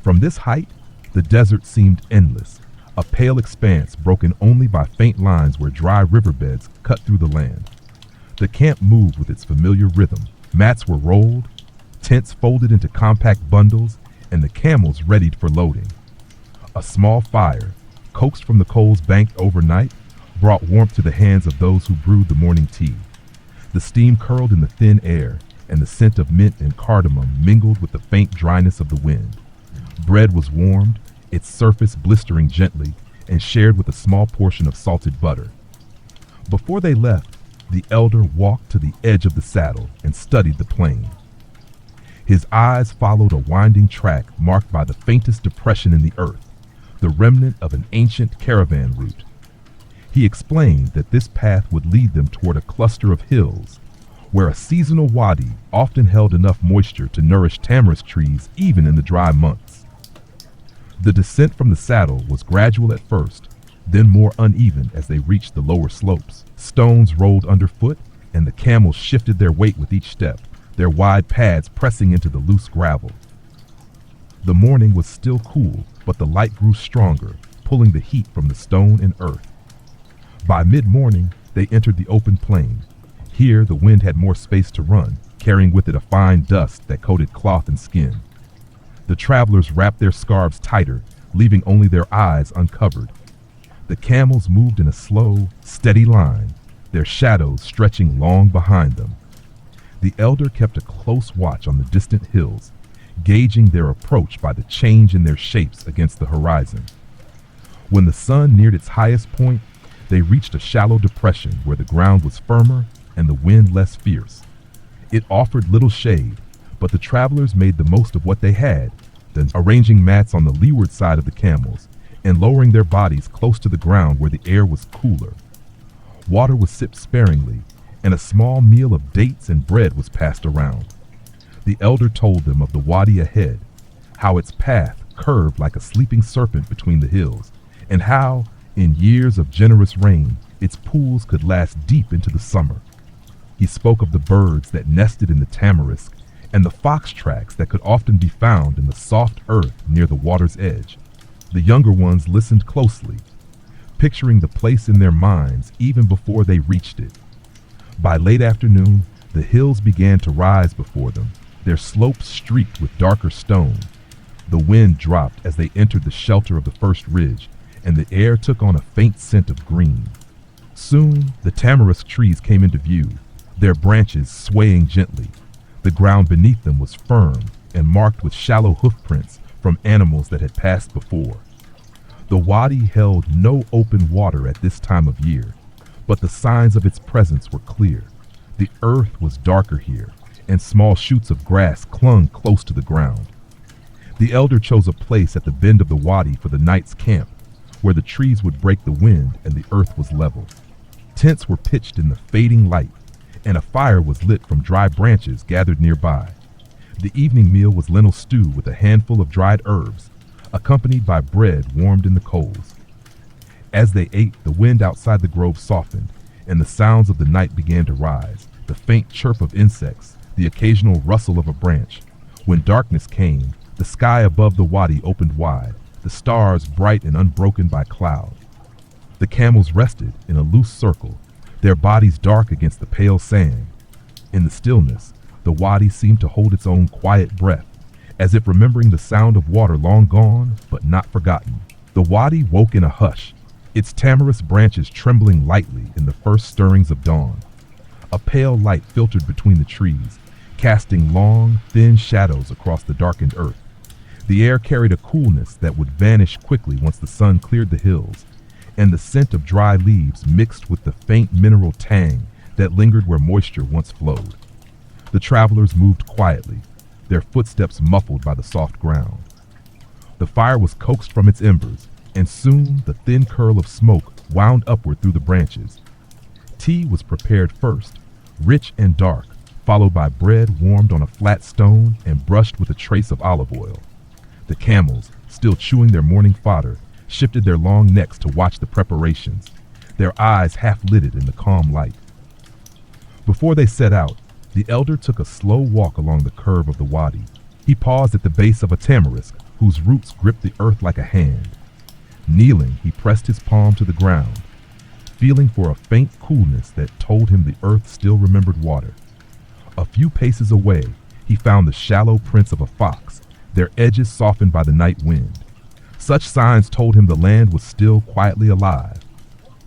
From this height, the desert seemed endless, a pale expanse broken only by faint lines where dry riverbeds cut through the land. The camp moved with its familiar rhythm. Mats were rolled, tents folded into compact bundles, and the camels readied for loading. A small fire, coaxed from the coals banked overnight, brought warmth to the hands of those who brewed the morning tea. The steam curled in the thin air, and the scent of mint and cardamom mingled with the faint dryness of the wind. Bread was warmed, its surface blistering gently, and shared with a small portion of salted butter. Before they left, the elder walked to the edge of the saddle and studied the plain. His eyes followed a winding track marked by the faintest depression in the earth, the remnant of an ancient caravan route. He explained that this path would lead them toward a cluster of hills, where a seasonal wadi often held enough moisture to nourish tamarisk trees even in the dry months. The descent from the saddle was gradual at first, then more uneven as they reached the lower slopes. Stones rolled underfoot, and the camels shifted their weight with each step, their wide pads pressing into the loose gravel. The morning was still cool, but the light grew stronger, pulling the heat from the stone and earth. By mid-morning, they entered the open plain. Here, the wind had more space to run, carrying with it a fine dust that coated cloth and skin. The travelers wrapped their scarves tighter, leaving only their eyes uncovered. The camels moved in a slow, steady line, their shadows stretching long behind them. The elder kept a close watch on the distant hills, gauging their approach by the change in their shapes against the horizon. When the sun neared its highest point, they reached a shallow depression where the ground was firmer and the wind less fierce. It offered little shade, but the travelers made the most of what they had, then arranging mats on the leeward side of the camels and lowering their bodies close to the ground where the air was cooler. Water was sipped sparingly, and a small meal of dates and bread was passed around. The elder told them of the wadi ahead, how its path curved like a sleeping serpent between the hills, and how, in years of generous rain, its pools could last deep into the summer. He spoke of the birds that nested in the tamarisk and the fox tracks that could often be found in the soft earth near the water's edge. The younger ones listened closely, picturing the place in their minds even before they reached it. By late afternoon, the hills began to rise before them, their slopes streaked with darker stone. The wind dropped as they entered the shelter of the first ridge, and the air took on a faint scent of green. Soon, the tamarisk trees came into view, their branches swaying gently. The ground beneath them was firm and marked with shallow hoofprints from animals that had passed before. The wadi held no open water at this time of year, but the signs of its presence were clear. The earth was darker here, and small shoots of grass clung close to the ground. The elder chose a place at the bend of the wadi for the night's camp, where the trees would break the wind and the earth was level. Tents were pitched in the fading light, and a fire was lit from dry branches gathered nearby. The evening meal was lentil stew with a handful of dried herbs, accompanied by bread warmed in the coals. As they ate, the wind outside the grove softened, and the sounds of the night began to rise, the faint chirp of insects, the occasional rustle of a branch. When darkness came, the sky above the wadi opened wide, the stars bright and unbroken by cloud. The camels rested in a loose circle, their bodies dark against the pale sand. In the stillness, the wadi seemed to hold its own quiet breath, as if remembering the sound of water long gone but not forgotten. The wadi woke in a hush, its tamarisk branches trembling lightly in the first stirrings of dawn. A pale light filtered between the trees, casting long, thin shadows across the darkened earth. The air carried a coolness that would vanish quickly once the sun cleared the hills, and the scent of dry leaves mixed with the faint mineral tang that lingered where moisture once flowed. The travelers moved quietly, their footsteps muffled by the soft ground. The fire was coaxed from its embers, and soon the thin curl of smoke wound upward through the branches. Tea was prepared first, rich and dark, followed by bread warmed on a flat stone and brushed with a trace of olive oil. The camels, still chewing their morning fodder, shifted their long necks to watch the preparations, their eyes half-lidded in the calm light. Before they set out, the elder took a slow walk along the curve of the wadi. He paused at the base of a tamarisk whose roots gripped the earth like a hand. Kneeling, he pressed his palm to the ground, feeling for a faint coolness that told him the earth still remembered water. A few paces away, he found the shallow prints of a fox, their edges softened by the night wind. Such signs told him the land was still quietly alive,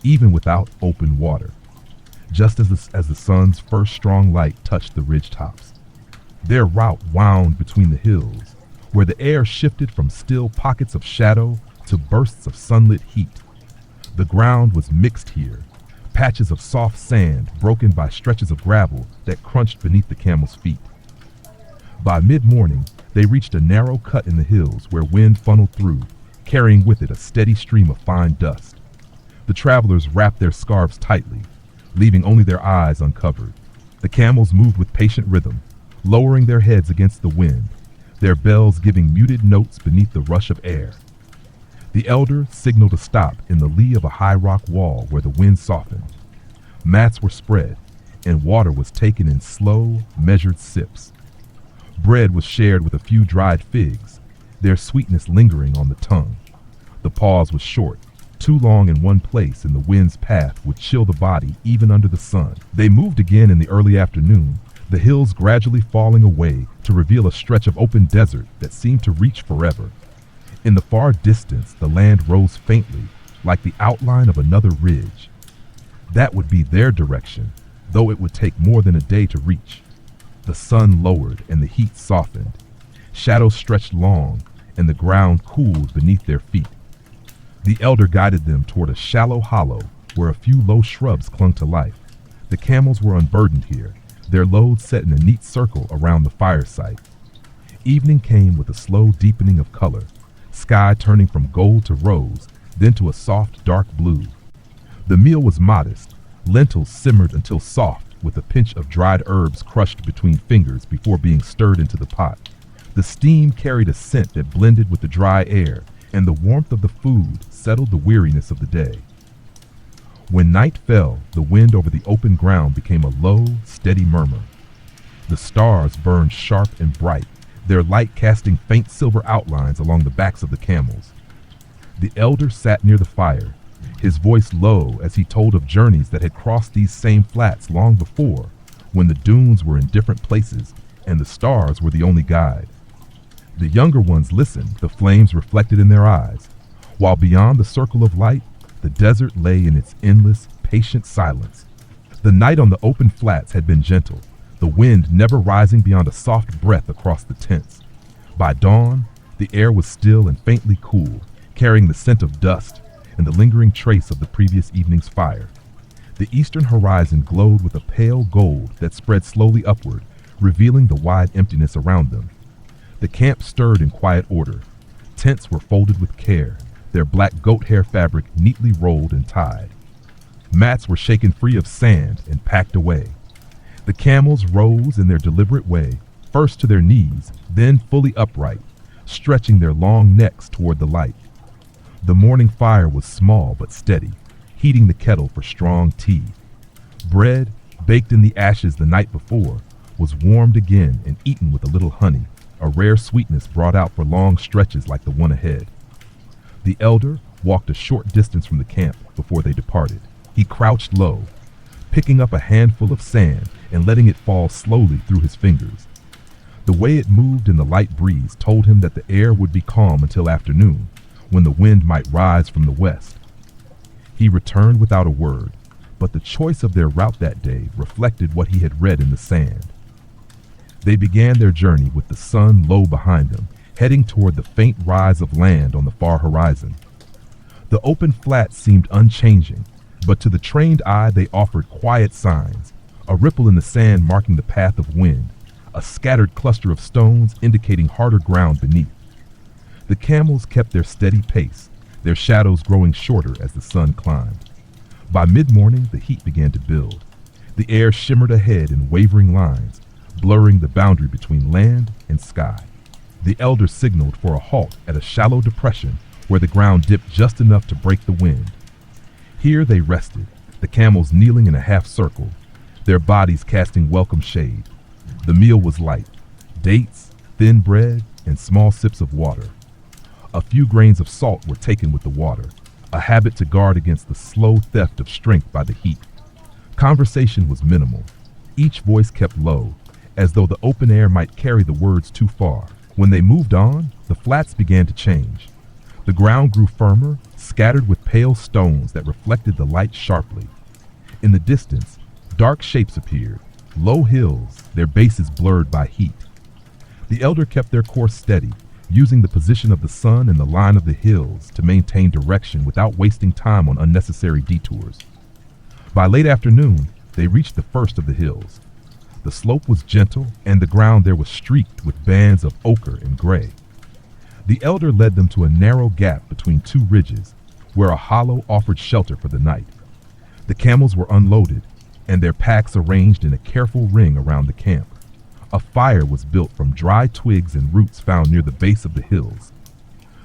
even without open water, just as the sun's first strong light touched the ridgetops. Their route wound between the hills, where the air shifted from still pockets of shadow to bursts of sunlit heat. The ground was mixed here, patches of soft sand broken by stretches of gravel that crunched beneath the camels' feet. By mid-morning, they reached a narrow cut in the hills where wind funneled through, carrying with it a steady stream of fine dust. The travelers wrapped their scarves tightly, leaving only their eyes uncovered. The camels moved with patient rhythm, lowering their heads against the wind, their bells giving muted notes beneath the rush of air. The elder signaled a stop in the lee of a high rock wall where the wind softened. Mats were spread, and water was taken in slow, measured sips. Bread was shared with a few dried figs, their sweetness lingering on the tongue. The pause was short. Too long in one place in the wind's path would chill the body even under the sun. They moved again in the early afternoon, the hills gradually falling away to reveal a stretch of open desert that seemed to reach forever. In the far distance, the land rose faintly, like the outline of another ridge. That would be their direction, though it would take more than a day to reach. The sun lowered and the heat softened. Shadows stretched long, and the ground cooled beneath their feet. The elder guided them toward a shallow hollow where a few low shrubs clung to life. The camels were unburdened here, their loads set in a neat circle around the fire site. Evening came with a slow deepening of color, sky turning from gold to rose, then to a soft dark blue. The meal was modest, Lentils simmered until soft, with a pinch of dried herbs crushed between fingers before being stirred into the pot. The steam carried a scent that blended with the dry air, and the warmth of the food settled the weariness of the day. When night fell, the wind over the open ground became a low, steady murmur. The stars burned sharp and bright, their light casting faint silver outlines along the backs of the camels. The elder sat near the fire, his voice low as he told of journeys that had crossed these same flats long before, when the dunes were in different places and the stars were the only guide. The younger ones listened, the flames reflected in their eyes, while beyond the circle of light, the desert lay in its endless, patient silence. The night on the open flats had been gentle, the wind never rising beyond a soft breath across the tents. By dawn, the air was still and faintly cool, carrying the scent of dust and the lingering trace of the previous evening's fire. The eastern horizon glowed with a pale gold that spread slowly upward, revealing the wide emptiness around them. The camp stirred in quiet order. Tents were folded with care, their black goat hair fabric neatly rolled and tied. Mats were shaken free of sand and packed away. The camels rose in their deliberate way, first to their knees, then fully upright, stretching their long necks toward the light. The morning fire was small but steady, heating the kettle for strong tea. Bread, baked in the ashes the night before, was warmed again and eaten with a little honey, a rare sweetness brought out for long stretches like the one ahead. The elder walked a short distance from the camp before they departed. He crouched low, picking up a handful of sand and letting it fall slowly through his fingers. The way it moved in the light breeze told him that the air would be calm until afternoon, when the wind might rise from the west. He returned without a word, but the choice of their route that day reflected what he had read in the sand. They began their journey with the sun low behind them, heading toward the faint rise of land on the far horizon. The open flats seemed unchanging, but to the trained eye they offered quiet signs, a ripple in the sand marking the path of wind, a scattered cluster of stones indicating harder ground beneath. The camels kept their steady pace, their shadows growing shorter as the sun climbed. By mid-morning, the heat began to build. The air shimmered ahead in wavering lines, blurring the boundary between land and sky. The elder signaled for a halt at a shallow depression where the ground dipped just enough to break the wind. Here they rested, the camels kneeling in a half circle, their bodies casting welcome shade. The meal was light, dates, thin bread, and small sips of water. A few grains of salt were taken with the water, a habit to guard against the slow theft of strength by the heat. Conversation was minimal, each voice kept low, as though the open air might carry the words too far. When they moved on, the flats began to change. The ground grew firmer, scattered with pale stones that reflected the light sharply. In the distance, dark shapes appeared, low hills, their bases blurred by heat. The elder kept their course steady, using the position of the sun and the line of the hills to maintain direction without wasting time on unnecessary detours. By late afternoon, they reached the first of the hills. The slope was gentle, and the ground there was streaked with bands of ochre and gray. The elder led them to a narrow gap between two ridges, where a hollow offered shelter for the night. The camels were unloaded, and their packs arranged in a careful ring around the camp. A fire was built from dry twigs and roots found near the base of the hills.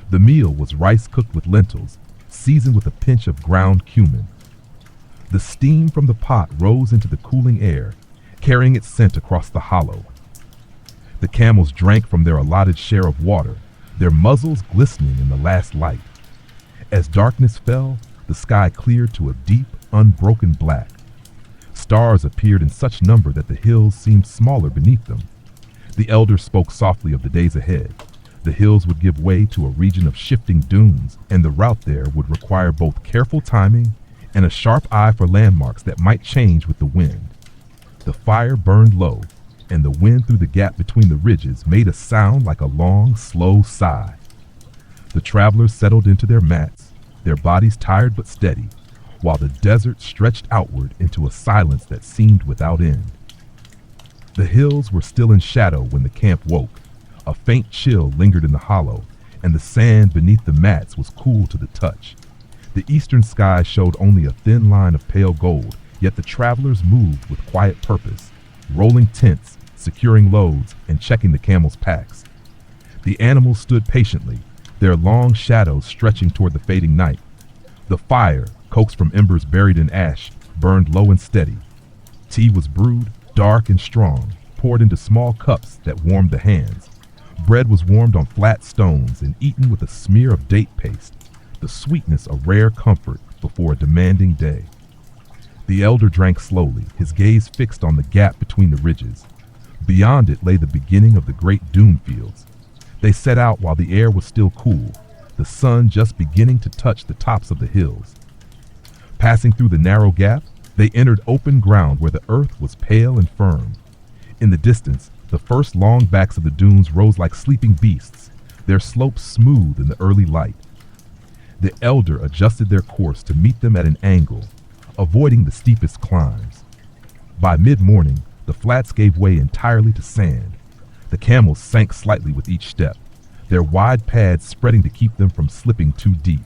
The meal was rice cooked with lentils, seasoned with a pinch of ground cumin. The steam from the pot rose into the cooling air, carrying its scent across the hollow. The camels drank from their allotted share of water, their muzzles glistening in the last light. As darkness fell, the sky cleared to a deep, unbroken black. Stars appeared in such number that the hills seemed smaller beneath them. The elder spoke softly of the days ahead. The hills would give way to a region of shifting dunes, and the route there would require both careful timing and a sharp eye for landmarks that might change with the wind. The fire burned low, and the wind through the gap between the ridges made a sound like a long, slow sigh. The travelers settled into their mats, their bodies tired but steady, while the desert stretched outward into a silence that seemed without end. The hills were still in shadow when the camp woke. A faint chill lingered in the hollow, and the sand beneath the mats was cool to the touch. The eastern sky showed only a thin line of pale gold, Yet the travelers moved with quiet purpose, rolling tents, securing loads, and checking the camels' packs. The animals stood patiently, their long shadows stretching toward the fading night. The fire, coaxed from embers buried in ash, burned low and steady. Tea was brewed, dark and strong, poured into small cups that warmed the hands. Bread was warmed on flat stones and eaten with a smear of date paste, the sweetness a rare comfort before a demanding day. The elder drank slowly, his gaze fixed on the gap between the ridges. Beyond it lay the beginning of the great dune fields. They set out while the air was still cool, the sun just beginning to touch the tops of the hills. Passing through the narrow gap, they entered open ground where the earth was pale and firm. In the distance, the first long backs of the dunes rose like sleeping beasts, their slopes smooth in the early light. The elder adjusted their course to meet them at an angle, avoiding the steepest climbs. By mid-morning, the flats gave way entirely to sand. The camels sank slightly with each step, their wide pads spreading to keep them from slipping too deep.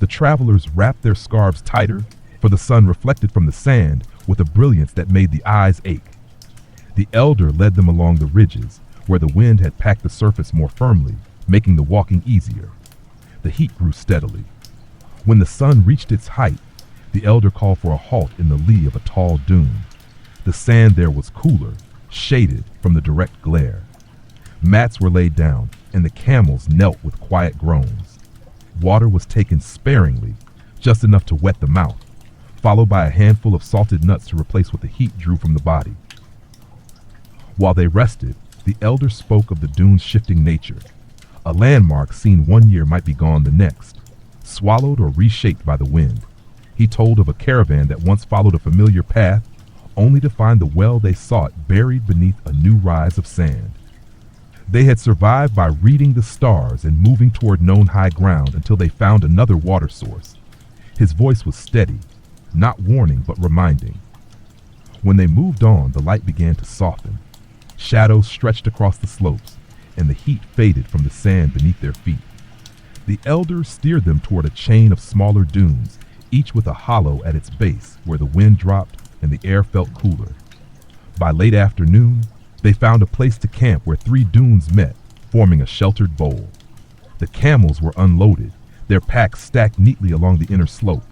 The travelers wrapped their scarves tighter, for the sun reflected from the sand with a brilliance that made the eyes ache. The elder led them along the ridges, where the wind had packed the surface more firmly, making the walking easier. The heat grew steadily. When the sun reached its height, the elder called for a halt in the lee of a tall dune. The sand there was cooler, shaded from the direct glare. Mats were laid down, and the camels knelt with quiet groans. Water was taken sparingly, just enough to wet the mouth, followed by a handful of salted nuts to replace what the heat drew from the body. While they rested, the elder spoke of the dune's shifting nature. A landmark seen one year might be gone the next, swallowed or reshaped by the wind. He told of a caravan that once followed a familiar path, only to find the well they sought buried beneath a new rise of sand. They had survived by reading the stars and moving toward known high ground until they found another water source. His voice was steady, not warning but reminding. When they moved on, the light began to soften. Shadows stretched across the slopes, and the heat faded from the sand beneath their feet. The elders steered them toward a chain of smaller dunes, each with a hollow at its base where the wind dropped and the air felt cooler. By late afternoon, they found a place to camp where 3 dunes met, forming a sheltered bowl. The camels were unloaded, their packs stacked neatly along the inner slope.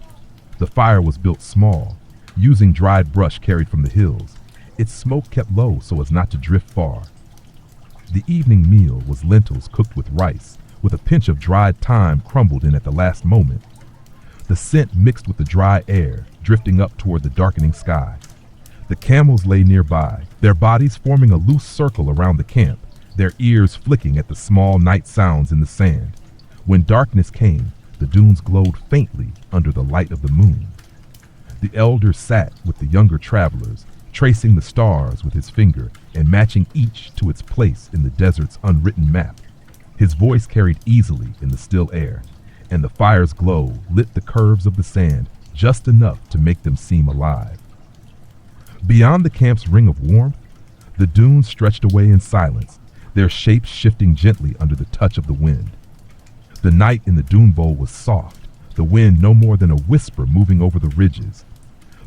The fire was built small, using dried brush carried from the hills. Its smoke kept low so as not to drift far. The evening meal was lentils cooked with rice, with a pinch of dried thyme crumbled in at the last moment. The scent mixed with the dry air, drifting up toward the darkening sky. The camels lay nearby, their bodies forming a loose circle around the camp, their ears flicking at the small night sounds in the sand. When darkness came, the dunes glowed faintly under the light of the moon. The elder sat with the younger travelers, tracing the stars with his finger and matching each to its place in the desert's unwritten map. His voice carried easily in the still air, and the fire's glow lit the curves of the sand just enough to make them seem alive. Beyond the camp's ring of warmth, the dunes stretched away in silence, their shapes shifting gently under the touch of the wind. The night in the dune bowl was soft, the wind no more than a whisper moving over the ridges.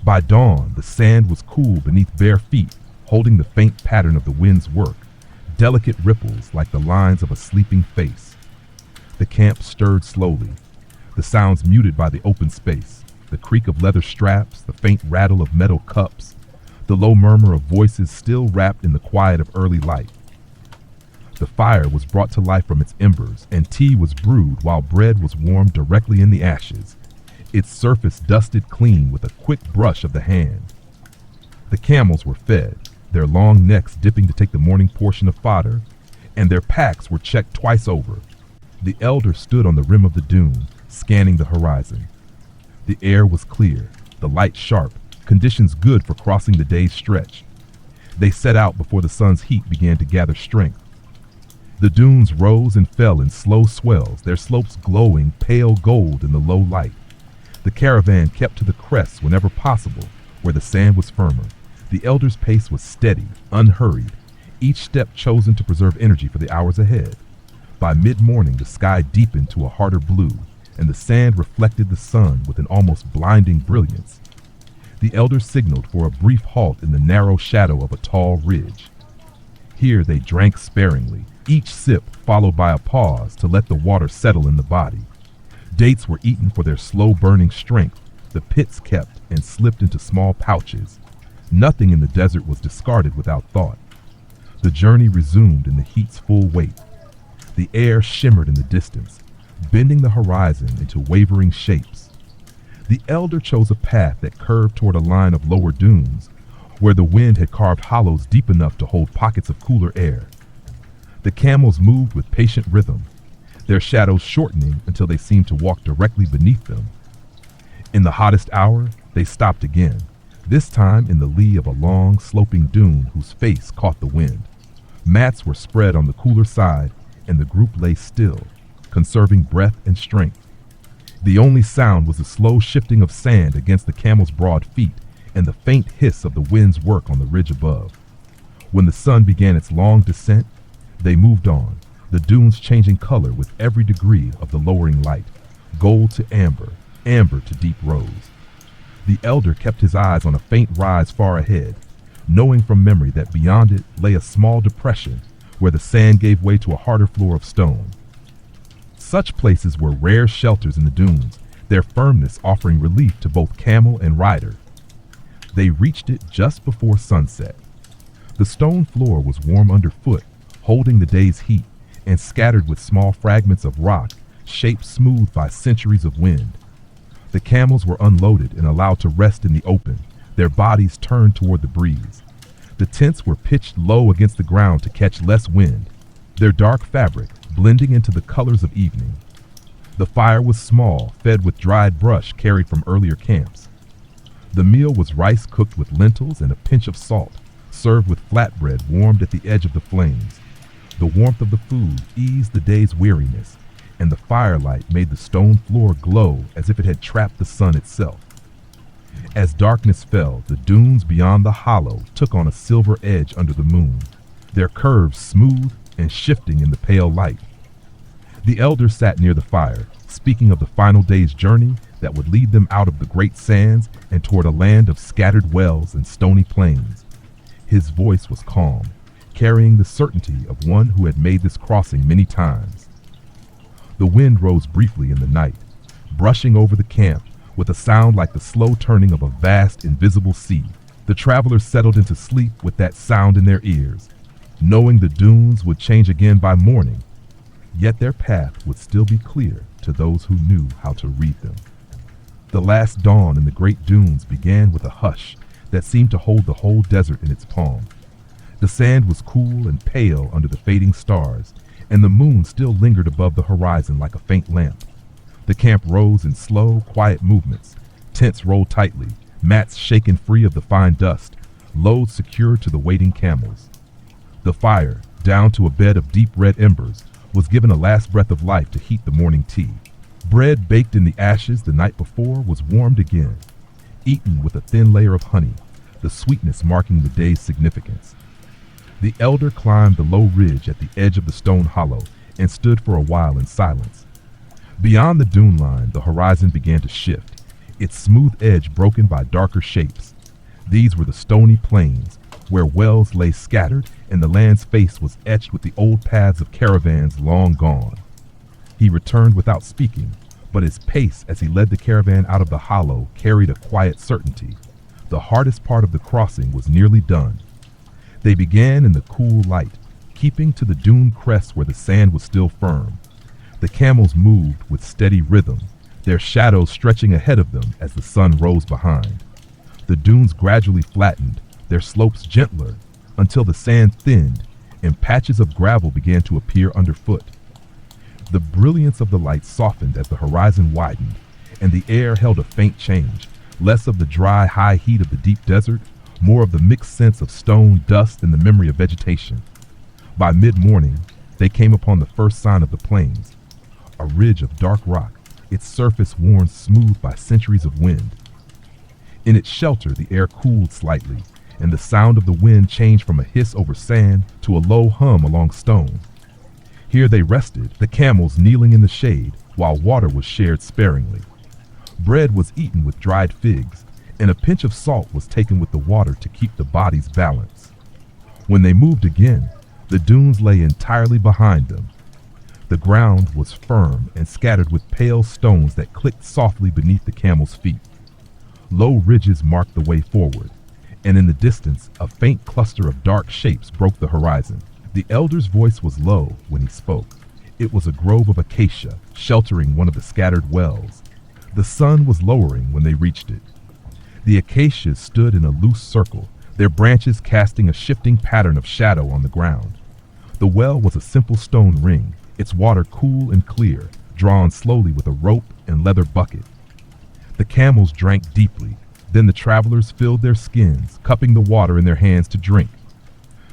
By dawn, the sand was cool beneath bare feet, holding the faint pattern of the wind's work, delicate ripples like the lines of a sleeping face. The camp stirred slowly, the sounds muted by the open space, the creak of leather straps, the faint rattle of metal cups, the low murmur of voices still wrapped in the quiet of early light. The fire was brought to life from its embers, and tea was brewed while bread was warmed directly in the ashes, its surface dusted clean with a quick brush of the hand. The camels were fed, their long necks dipping to take the morning portion of fodder, and their packs were checked twice over. The elder stood on the rim of the dune, scanning the horizon. The air was clear, the light sharp, conditions good for crossing the day's stretch. They set out before the sun's heat began to gather strength. The dunes rose and fell in slow swells, their slopes glowing pale gold in the low light. The caravan kept to the crests whenever possible, where the sand was firmer. The elder's pace was steady, unhurried, each step chosen to preserve energy for the hours ahead. By mid-morning, the sky deepened to a harder blue, and the sand reflected the sun with an almost blinding brilliance. The elders signaled for a brief halt in the narrow shadow of a tall ridge. Here they drank sparingly, each sip followed by a pause to let the water settle in the body. Dates were eaten for their slow-burning strength, the pits kept and slipped into small pouches. Nothing in the desert was discarded without thought. The journey resumed in the heat's full weight. The air shimmered in the distance, bending the horizon into wavering shapes. The elder chose a path that curved toward a line of lower dunes, where the wind had carved hollows deep enough to hold pockets of cooler air. The camels moved with patient rhythm, their shadows shortening until they seemed to walk directly beneath them. In the hottest hour, they stopped again, this time in the lee of a long, sloping dune whose face caught the wind. Mats were spread on the cooler side, and the group lay still, conserving breath and strength. The only sound was the slow shifting of sand against the camel's broad feet and the faint hiss of the wind's work on the ridge above. When the sun began its long descent, they moved on, the dunes changing color with every degree of the lowering light, gold to amber, amber to deep rose. The elder kept his eyes on a faint rise far ahead, knowing from memory that beyond it lay a small depression where the sand gave way to a harder floor of stone. Such places were rare shelters in the dunes, their firmness offering relief to both camel and rider. They reached it just before sunset. The stone floor was warm underfoot, holding the day's heat, and scattered with small fragments of rock, shaped smooth by centuries of wind. The camels were unloaded and allowed to rest in the open, their bodies turned toward the breeze. The tents were pitched low against the ground to catch less wind, their dark fabric blending into the colors of evening. The fire was small, fed with dried brush carried from earlier camps. The meal was rice cooked with lentils and a pinch of salt, served with flatbread warmed at the edge of the flames. The warmth of the food eased the day's weariness, and the firelight made the stone floor glow as if it had trapped the sun itself. As darkness fell, the dunes beyond the hollow took on a silver edge under the moon, their curves smooth and shifting in the pale light. The elders sat near the fire, speaking of the final day's journey that would lead them out of the great sands and toward a land of scattered wells and stony plains. His voice was calm, carrying the certainty of one who had made this crossing many times. The wind rose briefly in the night, brushing over the camp with a sound like the slow turning of a vast, invisible sea. The travelers settled into sleep with that sound in their ears, knowing the dunes would change again by morning, yet their path would still be clear to those who knew how to read them. The last dawn in the great dunes began with a hush that seemed to hold the whole desert in its palm. The sand was cool and pale under the fading stars, and the moon still lingered above the horizon like a faint lamp. The camp rose in slow, quiet movements, tents rolled tightly, mats shaken free of the fine dust, loads secured to the waiting camels. The fire, down to a bed of deep red embers, was given a last breath of life to heat the morning tea. Bread baked in the ashes the night before was warmed again, eaten with a thin layer of honey, the sweetness marking the day's significance. The elder climbed the low ridge at the edge of the stone hollow and stood for a while in silence. Beyond the dune line, the horizon began to shift, its smooth edge broken by darker shapes. These were the stony plains, where wells lay scattered and the land's face was etched with the old paths of caravans long gone. He returned without speaking, but his pace as he led the caravan out of the hollow carried a quiet certainty. The hardest part of the crossing was nearly done. They began in the cool light, keeping to the dune crests where the sand was still firm. The camels moved with steady rhythm, their shadows stretching ahead of them as the sun rose behind. The dunes gradually flattened, their slopes gentler, until the sand thinned and patches of gravel began to appear underfoot. The brilliance of the light softened as the horizon widened, and the air held a faint change, less of the dry, high heat of the deep desert, more of the mixed sense of stone, dust, and the memory of vegetation. By mid-morning, they came upon the first sign of the plains, a ridge of dark rock, its surface worn smooth by centuries of wind. In its shelter, the air cooled slightly, and the sound of the wind changed from a hiss over sand to a low hum along stone. Here they rested, the camels kneeling in the shade, while water was shared sparingly. Bread was eaten with dried figs, and a pinch of salt was taken with the water to keep the bodies balanced. When they moved again, the dunes lay entirely behind them. The ground was firm and scattered with pale stones that clicked softly beneath the camels' feet. Low ridges marked the way forward, and in the distance, a faint cluster of dark shapes broke the horizon. The elder's voice was low when he spoke. It was a grove of acacia, sheltering one of the scattered wells. The sun was lowering when they reached it. The acacias stood in a loose circle, their branches casting a shifting pattern of shadow on the ground. The well was a simple stone ring, its water cool and clear, drawn slowly with a rope and leather bucket. The camels drank deeply, then the travelers filled their skins, cupping the water in their hands to drink.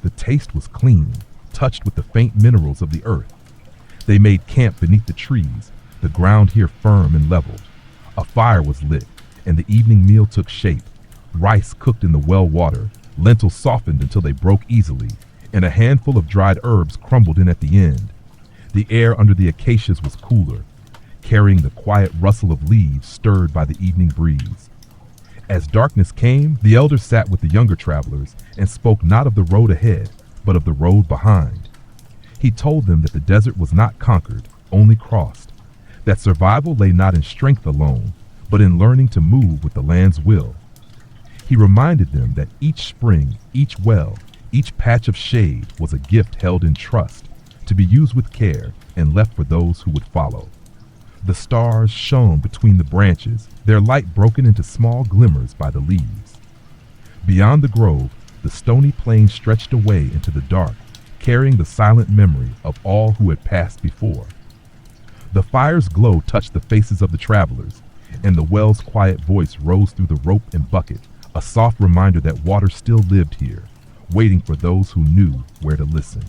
The taste was clean, touched with the faint minerals of the earth. They made camp beneath the trees, the ground here firm and leveled. A fire was lit, and the evening meal took shape. Rice cooked in the well water, lentils softened until they broke easily, and a handful of dried herbs crumbled in at the end. The air under the acacias was cooler, carrying the quiet rustle of leaves stirred by the evening breeze. As darkness came, the elder sat with the younger travelers and spoke not of the road ahead, but of the road behind. He told them that the desert was not conquered, only crossed, that survival lay not in strength alone, but in learning to move with the land's will. He reminded them that each spring, each well, each patch of shade was a gift held in trust, to be used with care and left for those who would follow. The stars shone between the branches, their light broken into small glimmers by the leaves. Beyond the grove, the stony plain stretched away into the dark, carrying the silent memory of all who had passed before. The fire's glow touched the faces of the travelers, and the well's quiet voice rose through the rope and bucket, a soft reminder that water still lived here, waiting for those who knew where to listen.